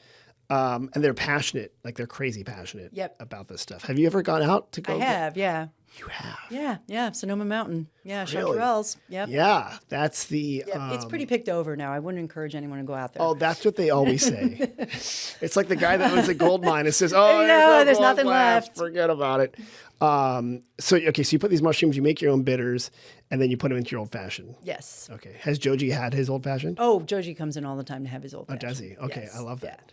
And they're passionate, like they're crazy passionate Yep. about this stuff. Have you ever gone out to go? I have, yeah. You have? Yeah. Sonoma Mountain. Yeah, Really? Chanterelles. Yep. Yeah, that's the... Yep. It's pretty picked over now. I wouldn't encourage anyone to go out there. Oh, that's what they always say. It's like the guy that owns a gold mine and says, oh, there's gold nothing left. Forget about it. So you put these mushrooms, you make your own bitters, and then you put them into your old fashioned. Yes. Okay. Has Joji had his old fashioned? Oh, Joji comes in all the time to have his old fashioned. Oh, does he? Okay, Yes. I love that.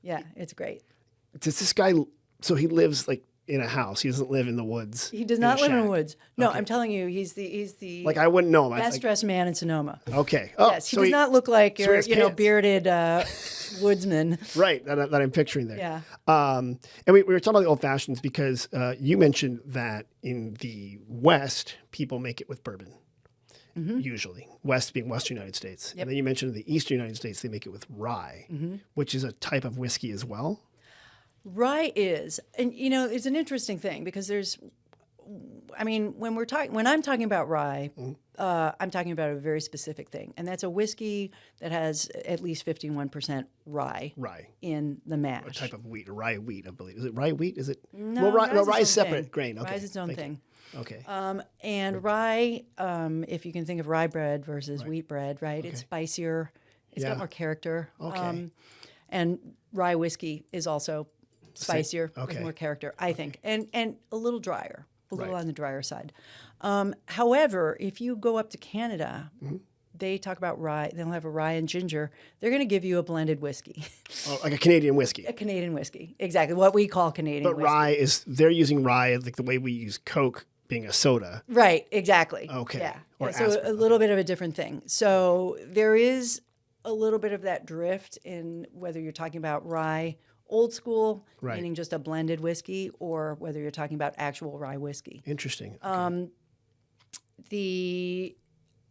Yeah, it's great. Does this guy, so he lives like in a house. He doesn't live in the woods. He does not live in the shack. woods. No, I'm telling you, he's the Like I wouldn't know him. best dressed man in Sonoma. Okay. Oh, Yes, he does not look like your has pants. bearded woodsman. Right, that I'm picturing there. Yeah. And we were talking about the old fashions because you mentioned that in the West, people make it with bourbon. Usually, West being Western United States. Yep. And then you mentioned in the Eastern United States, they make it with rye, which is a type of whiskey as well. Rye is, and it's an interesting thing because when I'm talking about rye, I'm talking about a very specific thing, and that's a whiskey that has at least 51% rye in the mash. A type of wheat, rye wheat, I believe. Is it rye wheat? Is it? No, rye is its own separate thing. grain. Okay. Rye is its own Thank you. thing. Okay. And rye, if you can think of rye bread versus wheat bread, right? It's spicier. It's got more character. Okay. And rye whiskey is also spicier Okay. with more character, I think, and a little drier, a little on the drier side. However, if you go up to Canada, they talk about rye. They'll have a rye and ginger. They're going to give you a blended whiskey. Oh, like a Canadian whiskey. A Canadian whiskey, exactly what we call Canadian But whiskey. they're using rye like the way we use Coke being a soda. Right, exactly. Okay. Yeah. Or So aspirin. a little bit of a different thing. So there is a little bit of that drift in whether you're talking about rye old school, meaning just a blended whiskey, or whether you're talking about actual rye whiskey. Interesting. Okay.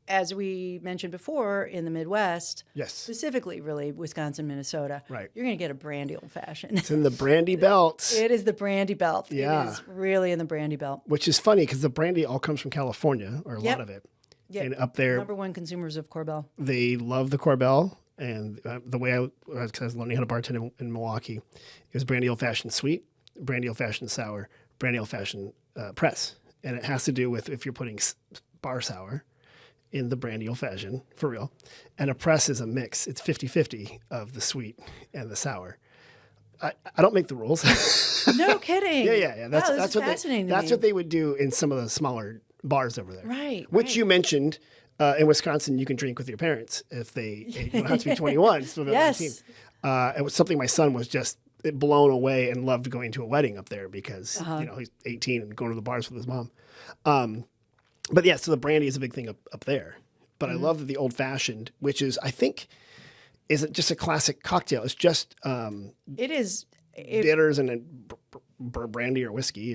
As we mentioned before, in the Midwest, Yes. specifically really Wisconsin, Minnesota, Right. you're going to get a brandy old fashioned. It's in the brandy belt. It is the brandy belt. Yeah. It is really in the brandy belt. Which is funny because the brandy all comes from California, or a lot of it. Yep. And up there, Number one consumers of Corbel. they love the Corbel. And the way because I was learning how to bartend in Milwaukee, it was brandy old fashioned sweet, brandy old fashioned sour, brandy old fashioned press. And it has to do with if you're putting bar sour in the brandy old fashioned, for real. And a press is a mix. It's 50-50 of the sweet and the sour. I don't make the rules. No kidding. Yeah. That's what fascinating. that's what they would do in some of the smaller bars over there. Right. Which you mentioned In Wisconsin, you can drink with your parents if they you don't have to be 21. Still Yes. 19. It was something my son was just blown away and loved going to a wedding up there because he's 18 and going to the bars with his mom. But yeah, so the brandy is a big thing up there. But I love the old fashioned, which is I think isn't just a classic cocktail. It's just It is. bitters and brandy or whiskey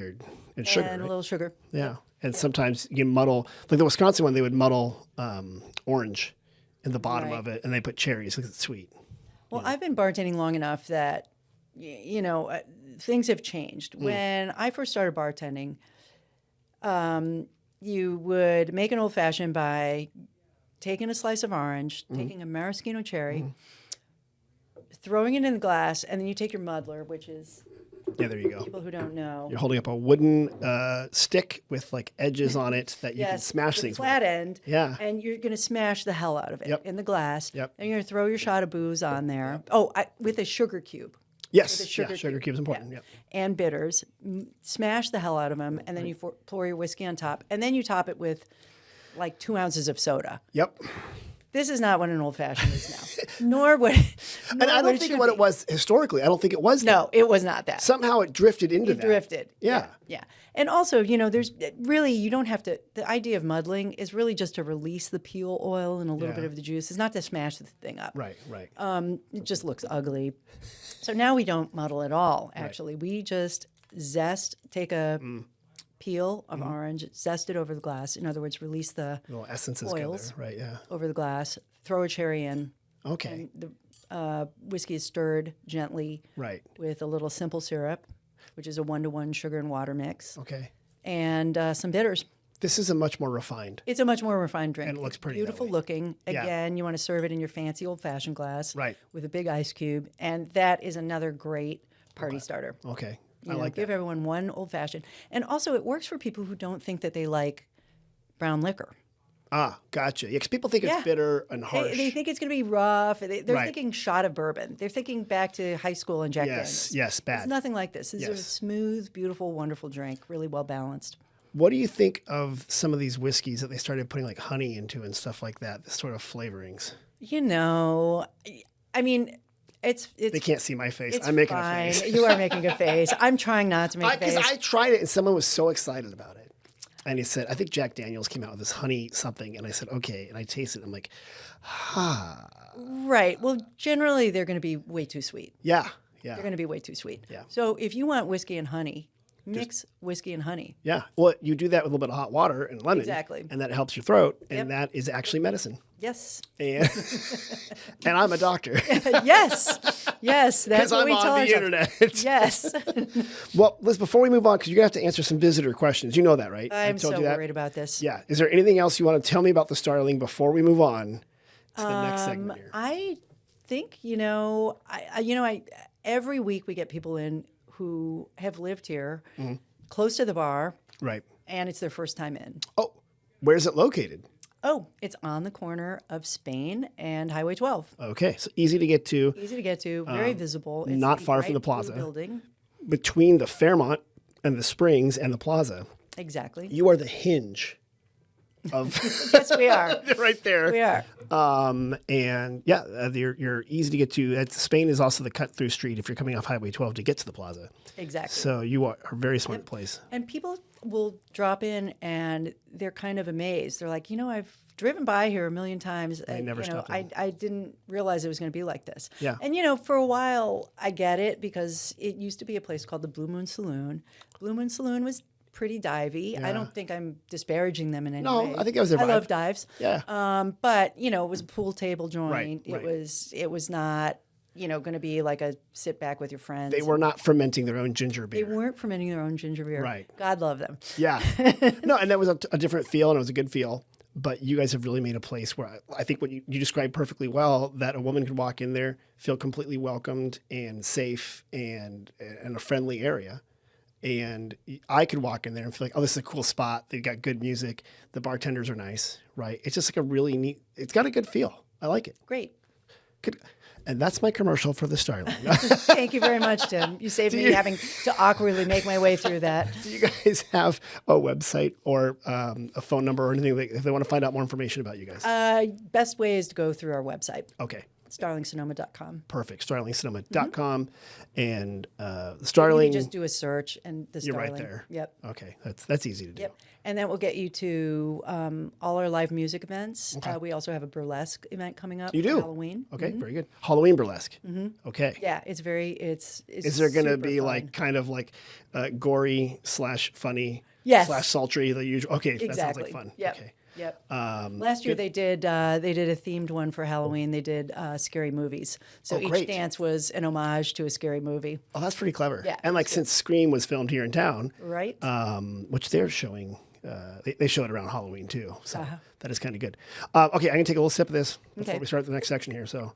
and sugar. And a Right? little sugar. Yeah. And sometimes you muddle, like the Wisconsin one, they would muddle orange in the bottom Right. of it, and they put cherries because it's sweet. Well, I've been bartending long enough that, things have changed. When I first started bartending, you would make an old fashioned by taking a slice of orange, taking a maraschino cherry, throwing it in the glass, and then you take your muddler, which is, Yeah, there you go. people who don't know, You're holding up a wooden stick with like edges on it that you can yes, smash with a things flat with. end, Yeah. and you're going to smash the hell out of it Yep. in the glass. Yep. And you're going to throw your shot of booze on there. Oh, with a sugar cube. Yes. With a sugar sugar cube. cube's important. Yep. And bitters, smash the hell out of them, and then you pour your whiskey on top, and then you top it with like 2 ounces of soda. Yep. This is not what an old fashioned is now, nor what. And I don't think what it was historically. I don't think it was that. No, it was not that. Somehow it drifted into that. Drifted. Yeah. Yeah. And also, there's really, you don't have to, the idea of muddling is really just to release the peel oil and a little Yeah. bit of the juice. It's not to smash the thing up. Right. Right. It just looks ugly. So now we don't muddle at all, actually. We just take a peel of orange, zest it over the glass. In other words, release the Little essences go oils. there. Right. Yeah. over the glass, throw a cherry in. Okay. The whiskey is stirred gently Right. with a little simple syrup, which is a 1-to-1 sugar and water mix, Okay. and some bitters. This is a much more refined. It's a much more refined drink. And it looks It's pretty that beautiful way. looking. Yeah. Again, you want to serve it in your fancy old-fashioned glass, Right. with a big ice cube, and that is another great party starter. Okay. You I know, like give that. everyone one old-fashioned, and also it works for people who don't think that they like brown liquor. Ah, gotcha. Yeah, because people think Yeah. it's bitter and harsh. They think it's going to be rough. They're Right. thinking shot of bourbon. They're thinking back to high school and Jack Yes. Daniels. Yes. Bad. It's nothing like this. This is a Yes. smooth, beautiful, wonderful drink, really well balanced. What do you think of some of these whiskeys that they started putting like honey into and stuff like that? The sort of flavorings. I mean, it's They can't see my face. it's I'm making fine. a face. You are making a face. I'm trying not to make a Because face. I tried it and someone was so excited about it. And he said, I think Jack Daniels came out with this honey something. And I said, okay. And I tasted it. I'm like, Right. Well, generally they're going to be way too sweet. yeah. Yeah. They're going to be way too sweet. Yeah. So if you want whiskey and honey, mix whiskey and honey. Yeah. Well, you do that with a little bit of hot water and lemon. Exactly. And that helps your throat. And Yep. that is actually medicine. Yes. And, and I'm a doctor. Yes. Yes. That's Because what I'm we tell on the ourselves. internet. Yes. Well, Liz, before we move on, because you're going to have to answer some visitor questions. You know that, right? I I'm told so you that. worried about this. Yeah. Is there anything else you want to tell me about the Starling before we move on to the next segment here? I think, every week we get people in who have lived here close to the bar, Right. and it's their first time in. Oh, where's it located? Oh, it's on the corner of Spain and Highway 12. Okay. So easy to get to Easy to get to, very visible. It's not the far from the bright blue plaza. building. between the Fairmont and the Springs and the Plaza. Exactly. You are the hinge of Yes, we are. right there. We are. And yeah, you're easy to get to. Spain is also the cut through street if you're coming off Highway 12 to get to the Plaza. Exactly. So you are a very smart place. And people will drop in and they're kind of amazed. They're like, I've driven by here a million times. I never stopped in. I didn't realize it was going to be like this. Yeah. And, for a while I get it because it used to be a place called the Blue Moon Saloon. Blue Moon Saloon was pretty divey. I Yeah. don't think I'm disparaging them in any No, way. I think that was their I vibe. love dives. Yeah. But, it was a pool table joint. Right. It was not, going to be like a sit back with your friends. They were not fermenting their own ginger They beer. weren't fermenting their own ginger beer. Right. God love them. Yeah. No, and that was a different feel and it was a good feel. But you guys have really made a place where I think what you described perfectly well, that a woman could walk in there, feel completely welcomed and safe and a friendly area. And I could walk in there and feel like, oh, this is a cool spot. They've got good music. The bartenders are nice, right? It's just like a really neat, it's got a good feel. I like it. Great. And that's my commercial for the Starling. Thank you very much, Tim. You saved me having to awkwardly make my way through that. Do you guys have a website or a phone number or anything if they want to find out more information about you guys? Best way is to go through our website. Okay. StarlingSonoma.com. Perfect. StarlingSonoma.com. And You Starling. can just do a search and the You're Starling. right there. Yep. Okay. That's easy to do. Yep. And that will get you to all our live music events. We also have a burlesque event coming up You for do? Halloween. Okay. Very good. Halloween burlesque. Okay. Yeah, it's Is there going to super be fun. like kind of like gory / funny Yes. / sultry, the usual? Okay. That sounds Exactly. like fun. Yep. Okay. Yep. Last year they did a themed one for Halloween. They did scary movies. So each great. dance was an homage to a scary movie. Oh, that's pretty clever. Yeah, And like since Scream was filmed here in town, Right? which they're showing, they show it around Halloween too. So Uh-huh. that is kind of good. Okay, I'm gonna take a little sip of this before Okay. we start the next section here. So,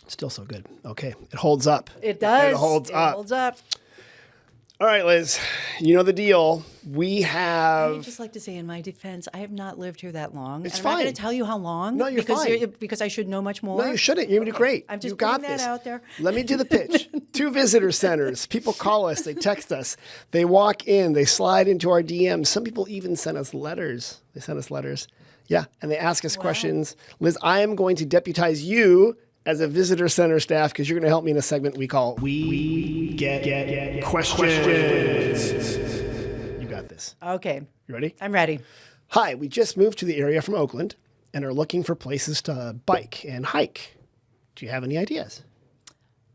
still so good. Okay, it holds up. It does. It holds It up. holds up. All right, Liz, you know the deal. We I'd have. just like to say, in my defense, I have not lived here that long. It's and I'm not fine. going to tell you how long. No, you're fine. Because I should know much more. No, you shouldn't. You're gonna do great. I'm just you got putting that this. out there. Let me do the pitch. 2 visitor centers. People call us. They text us. They walk in. They slide into our DMs. Some people even send us letters. They send us letters. Yeah, and they ask us questions. Liz, I am going to deputize you as a visitor center staff because you're going to help me in a segment we call We Get Questions. You got this. Okay. You ready? I'm ready. Hi, we just moved to the area from Oakland and are looking for places to bike and hike. Do you have any ideas?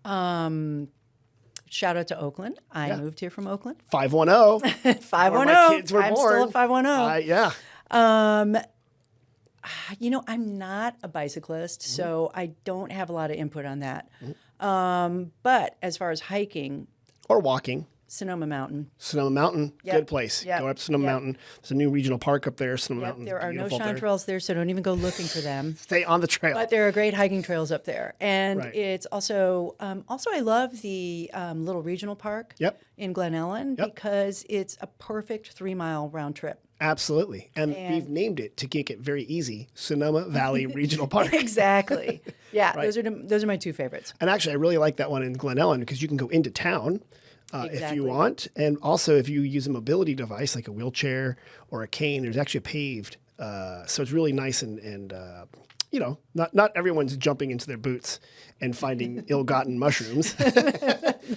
Shout out to Oakland. I Yeah. moved here from Oakland. 510. 510. Where my kids were I'm born. still at 510. Yeah. I'm not a bicyclist, Mm-hmm. so I don't have a lot of input on that. But as far as hiking, Or walking. Sonoma Mountain. Sonoma Mountain, Yep. good place. Yep. Go up Sonoma Yep. Mountain. There's a new regional park up there, Sonoma Mountain. There are no Beautiful up there. chanterelles there, so don't even go looking for them. Stay on the trail. But there are great hiking trails up there, and Right. it's also I love the little regional park Yep. in Glen Ellen Yep. because it's a perfect 3-mile round trip. Absolutely. And we've named it to make it very easy, Sonoma Valley Regional Park. Exactly. Yeah, those are my 2 favorites. And actually, I really like that one in Glen Ellen because you can go into town if Exactly. you want. And also, if you use a mobility device like a wheelchair or a cane, there's actually a paved. So it's really nice and not everyone's jumping into their boots and finding ill-gotten mushrooms.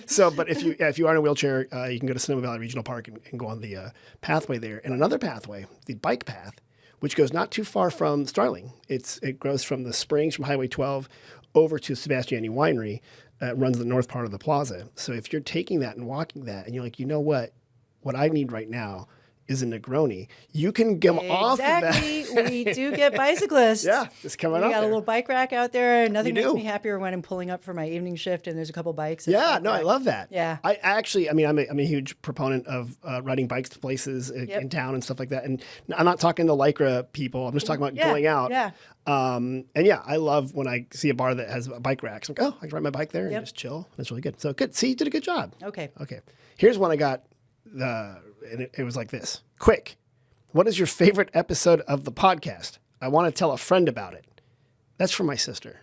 So, but if you are in a wheelchair, you can go to Sonoma Valley Regional Park and go on the pathway there. And another pathway, the bike path, which goes not too far from Starling. It goes from the Springs from Highway 12 over to Sebastiani Winery. Runs the north part of the plaza. So if you're taking that and walking that, and you're like, you know what I need right now is a Negroni. You can get off of that. Exactly. We do get bicyclists. Yeah, just coming We up got there. a little bike rack out there. Nothing You makes do. me happier when I'm pulling up for my evening shift and there's a couple bikes. Yeah, no, I love that. Yeah. I actually, I'm a huge proponent of riding bikes to places in town and stuff like that. And I'm not talking to Lycra people. I'm just talking about going out. Yeah. And yeah, I love when I see a bar that has bike racks. I'm like, oh, I can ride my bike there and just chill. That's really good. So good. See, you did a good job. Okay. Okay. Here's one I got. And it was like this. Quick. What is your favorite episode of the podcast? I want to tell a friend about it. That's from my sister.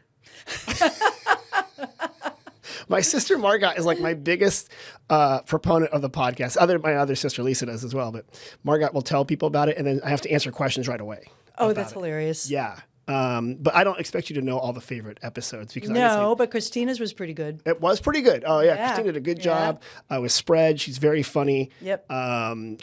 My sister Margot is like my biggest proponent of the podcast. My other sister Lisa does as well. But Margot will tell people about it, and then I have to answer questions right away. Oh, that's hilarious. Yeah. But I don't expect you to know all the favorite episodes because No, but Christina's was pretty good. it was pretty good. Oh yeah, Yeah. Christina did a good Yeah. job with Spread. She's very funny. Yep.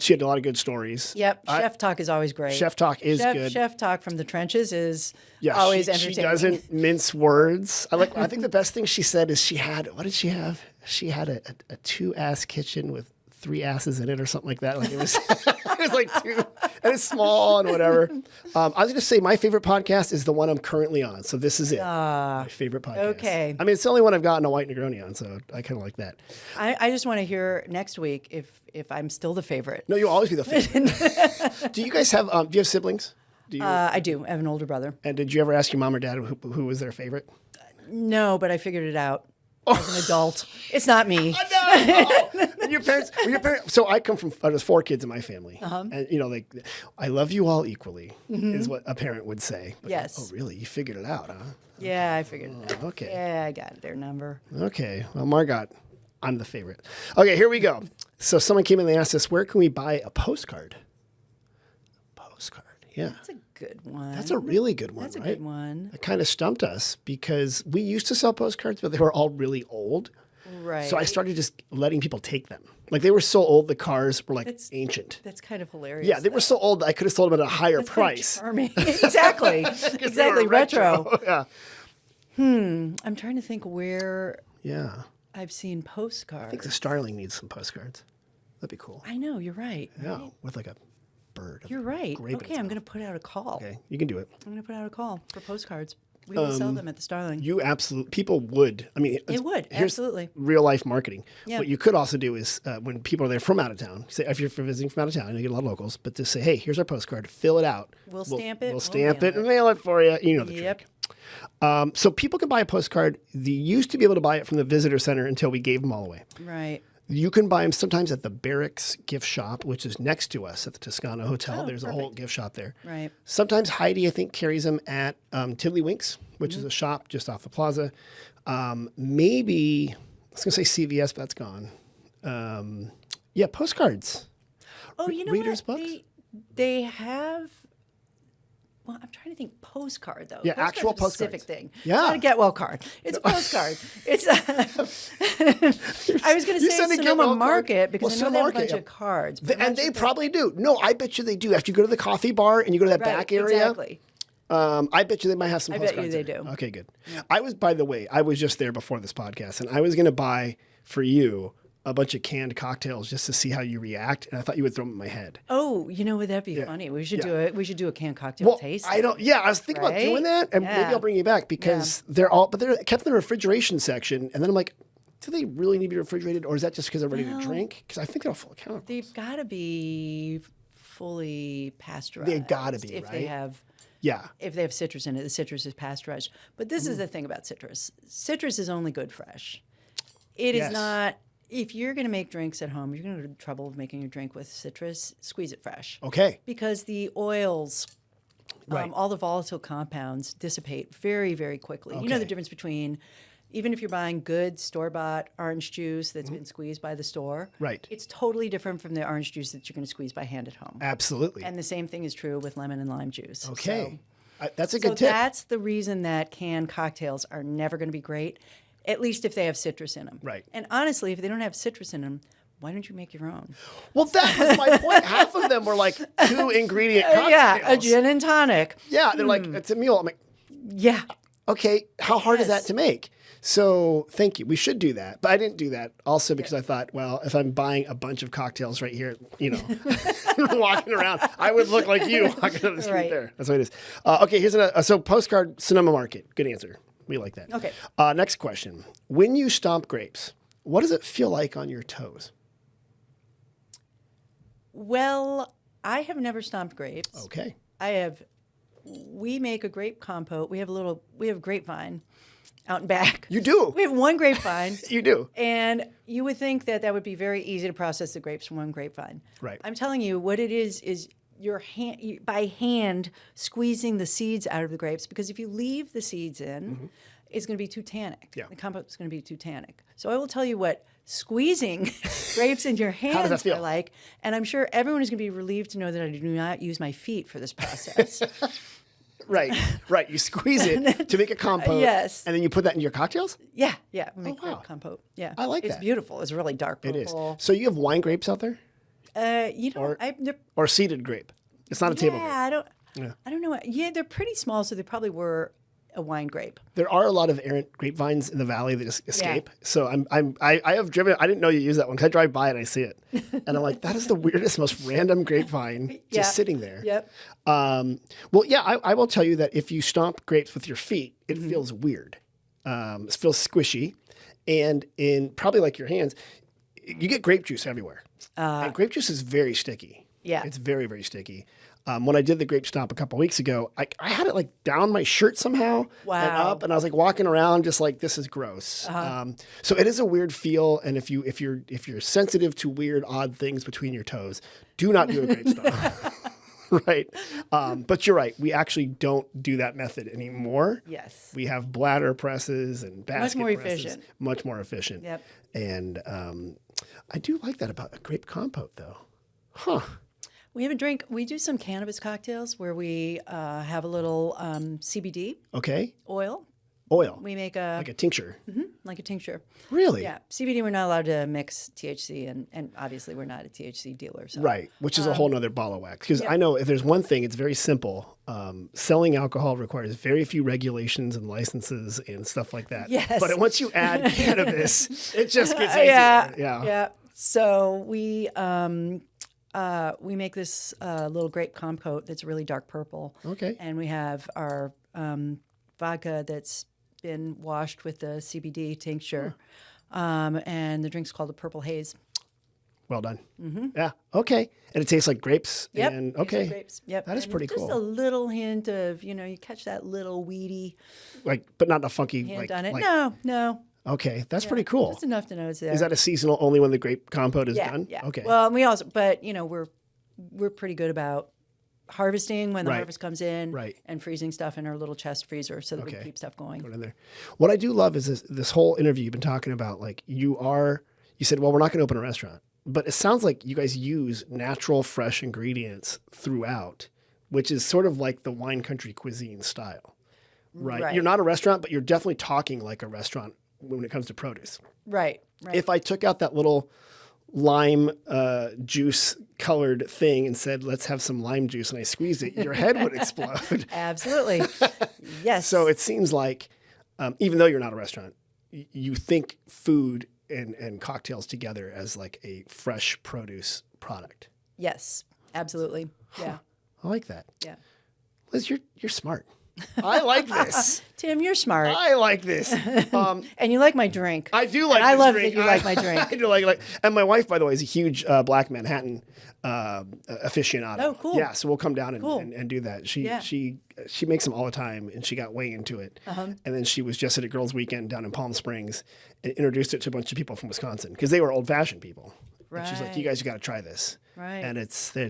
She had a lot of good stories. Yep. Chef Talk is always great. Chef Talk is good. Chef Talk from the trenches is Yeah, always she entertaining. doesn't mince words. I think the best thing she said is what did she have? She had a 2-ass kitchen with 3 asses in it or something like that. Like it was, it was like 2, and it's small and whatever. I was going to say my favorite podcast is the one I'm currently on. So this is it. My favorite podcast. okay. I mean, it's the only one I've gotten a White Negroni on, so I kind of like that. I just want to hear next week if I'm still the favorite. No, you'll always be the favorite. Do you guys have? Do you have siblings? Do you? I do. I have an older brother. And did you ever ask your mom or dad who was their favorite? No, but I figured it out. as an adult. It's not me. No. And your parents, so I come from, there's 4 kids in my family. And, you know, like, I love you all equally is what a parent would say. But, Yes. oh, really? You figured it out, huh? Yeah, I figured it out. Okay. Yeah, I got their number. Okay. Well, Margot, I'm the favorite. Okay, here we go. So someone came in and they asked us, where can we buy a postcard? Postcard, yeah. That's a good one. That's a really good one, That's a right? good one. It kind of stumped us because we used to sell postcards, but they were all really old. Right. So I started just letting people take them. Like they were so old, the cars were like ancient. That's kind of hilarious. Yeah, they were so old that I could have sold them at a higher price. Charming. Exactly. Exactly. Retro. Yeah. I'm trying to think where Yeah. I've seen postcards. I think the Starling needs some postcards. That'd be cool. I know, you're right. Yeah, right? with like a bird. You're right. grape in Okay, its I'm mouth. going to put out a call. Okay, you can do it. I'm going to put out a call for postcards. We will sell them at the Starling. You absolutely, people would. I mean, It would, here's absolutely. real life marketing. Yeah. What you could also do is when people are there from out of town, say if you're visiting from out of town, you get a lot of locals, but just say, hey, here's our postcard, fill it out. We'll stamp it, We'll stamp it mail and mail it for you. You know the Yep. trick. So people can buy a postcard. They used to be able to buy it from the visitor center until we gave them all away. Right. You can buy them sometimes at the Barracks gift shop, which is next to us at the Toscana Hotel. Oh, There's a whole gift shop there. Right. Sometimes Heidi, I think, carries them at Tiddlywinks, which is a shop just off the plaza. Maybe, I was going to say CVS, but that's gone. Yeah, postcards. Oh, you know readers' what? books? They have. Well, I'm trying to think postcard though. Yeah, Postcard's actual a specific postcards. thing. Yeah. It's not a get well card. It's a postcard. It's. I was going to You say said a get Sonoma well card? Market because Well, I know they have a Sonoma bunch Market, of cards. but I'm And not they sure if probably do. No, I bet you they do. After you go to the coffee bar and you go to that Right, back area, Exactly. I bet you they might have some I bet you postcards they there. do. Okay, good. I was, by the way, I was just there before this podcast, and I was going to buy for you a bunch of canned cocktails just to see how you react, and I thought you would throw them in my head. Oh, you know what? That'd be funny. We should Yeah. do it. We should do a canned cocktail Well, taste. I don't. Yeah, I was thinking about doing Right? that, and maybe Yeah. I'll bring you back because they're kept in the refrigeration section, and then I'm like, do they really need to be refrigerated, or is that just because they're ready to drink? Because I think they're all full of chemicals. They've got to be fully pasteurized. They gotta be, if they right? have. Yeah. If they have citrus in it, the citrus is pasteurized. But this is the thing about citrus. Citrus is only good fresh. It is Yes. not. If you're going to make drinks at home, you're going to go to trouble of making a drink with citrus. Squeeze it fresh. Okay. Because the oils, Right. all the volatile compounds dissipate very, very quickly. You know Okay. the difference between, even if you're buying good store-bought orange juice that's been squeezed by the store, Right. it's totally different from the orange juice that you're going to squeeze by hand at home. Absolutely. And the same thing is true with lemon and lime juice. Okay. That's a So good tip. that's the reason that canned cocktails are never going to be great, at least if they have citrus in them. Right. And honestly, if they don't have citrus in them, why don't you make your own? Well, that was my point. Half of them were like 2-ingredient cocktails. Yeah, a gin and tonic. Yeah, they're like, it's a meal. I'm like, Yeah. okay, how hard is that Yes. to make? So thank you. We should do that. But I didn't do that also because I thought, well, if I'm buying a bunch of cocktails right here, you know, walking around, I would look like you walking down the street Right. there. That's what it is. Okay, here's another. So postcard, Sonoma Market. Good answer. We like that. Okay. Next question. When you stomp grapes, what does it feel like on your toes? Well, I have never stomped grapes. Okay. We make a grape compote. We have grapevine out and back. You do. We have one grapevine. You do. And you would think that that would be very easy to process the grapes from one grapevine. Right. I'm telling you, what it is your by hand squeezing the seeds out of the grapes, because if you leave the seeds in, it's going to be too tannic. Yeah. The compote is going to be too tannic. So I will tell you what squeezing grapes in your hands that feel? are like, and I'm sure everyone is going to be relieved to know that I do not use my feet for this process. Right. Right. You squeeze it to make a compote. Yes. And then you put that in your cocktails? Yeah, we make wow. grape compote. Yeah, I like it's that. beautiful. It's really dark It purple. is. So you have wine grapes out there? They're Or seeded grape? It's not a table grape. I don't know. Yeah, they're pretty small, so they probably were a wine grape. There are a lot of errant grapevines in the valley that just escape. So I have driven. I didn't know you use that one because I drive by and I see it, and I'm like, that is the weirdest, most random grapevine just sitting there. Yep. Well, yeah, I will tell you that if you stomp grapes with your feet, it feels weird. It feels squishy, and in probably like your hands, you get grape juice everywhere. And grape juice is very sticky. Yeah. It's very, very sticky. When I did the grape stomp a couple weeks ago, I had it like down my shirt somehow and Wow. up, and I was like walking around just like, this is gross. So it is a weird feel, and if you're sensitive to weird, odd things between your toes, do not do a grape stomp. Right. But you're right. We actually don't do that method anymore. Yes. We have bladder presses and basket more presses. efficient. Much more efficient. Yep. And I do like that about a grape compote, though. Huh. We have a drink. We do some cannabis cocktails where we have a little CBD Okay. oil. Oil. We make a Like a tincture. like a tincture. Really? Yeah, CBD. We're not allowed to mix THC, and obviously we're not a THC dealer. So. Right. Which is a whole nother ball of wax. Because I know if there's one thing, it's very simple. Selling alcohol requires very few regulations and licenses and stuff like that. Yes. But once you add cannabis, it just gets easier. Yeah. So we make this little grape compote that's really dark purple. Okay. And we have our vodka that's been washed with the CBD tincture. And the drink's called a Purple Haze. Well done. Yeah. Okay. And it tastes like grapes. Yep. And tastes okay. like grapes. Yep. That is And pretty just cool. Just a little hint of, you catch that little weedy Like, but not a funky hint like. on it. Like, No. okay. That's pretty cool. Just enough to know it's there. Is that a seasonal only when the grape compote is done? Yeah. Okay. Well, and we also, but we're pretty good about harvesting when the Right. harvest comes in, Right. and freezing stuff in our little chest freezer so that we Okay. can keep stuff going. Put it in there. What I do love is this whole interview you've been talking about. Like you said, well, we're not going to open a restaurant, but it sounds like you guys use natural, fresh ingredients throughout, which is sort of like the wine country cuisine style, right? Right. You're not a restaurant, but you're definitely talking like a restaurant when it comes to produce. Right. If I took out that little lime juice colored thing and said, let's have some lime juice, and I squeezed it, your head would explode. Absolutely. Yes. So it seems like, even though you're not a restaurant, you think food and cocktails together as like a fresh produce product. Yes. Absolutely. Yeah. I like that. Yeah. Liz, you're smart. I like this. Tim, you're smart, I like this. and you like my drink. I do like. And I this love drink. that you like my drink. I do like. And my wife, by the way, is a huge Black Manhattan aficionado. Oh, cool. Yeah, so we'll come down Cool. and do that. She Yeah. she makes them all the time, and she got way into it. And then she was just at a girls' weekend down in Palm Springs and introduced it to a bunch of people from Wisconsin because they were old-fashioned people. And she's like, "You guys got to try this." Right. And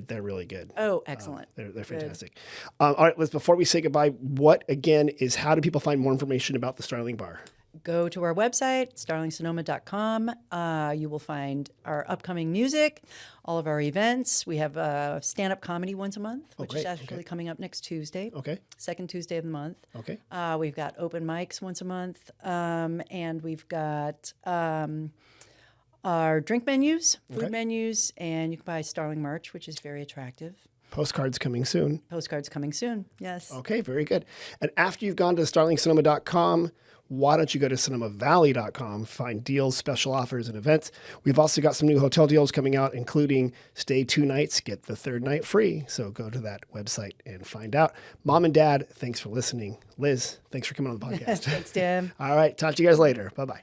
they're really good. Oh, excellent. They're fantastic. All right, Liz, before we say goodbye, how do people find more information about the Starling Bar? Go to our website, starlingsonoma.com. You will find our upcoming music, all of our events. We have stand-up comedy once a month, which great. is actually coming up next Tuesday, Okay. second Tuesday of the month. Okay. We've got open mics once a month, and we've got our drink menus, food menus, and you can buy Starling merch, which is very attractive. Postcards coming soon. Postcards coming soon. Yes. Okay, very good. And after you've gone to starlingsonoma.com, why don't you go to sonomavalley.com, find deals, special offers, and events. We've also got some new hotel deals coming out, including stay 2 nights, get the 3rd night free. So go to that website and find out. Mom and Dad, thanks for listening. Liz, thanks for coming on the podcast. Thanks, Tim. All right, talk to you guys later. Bye-bye.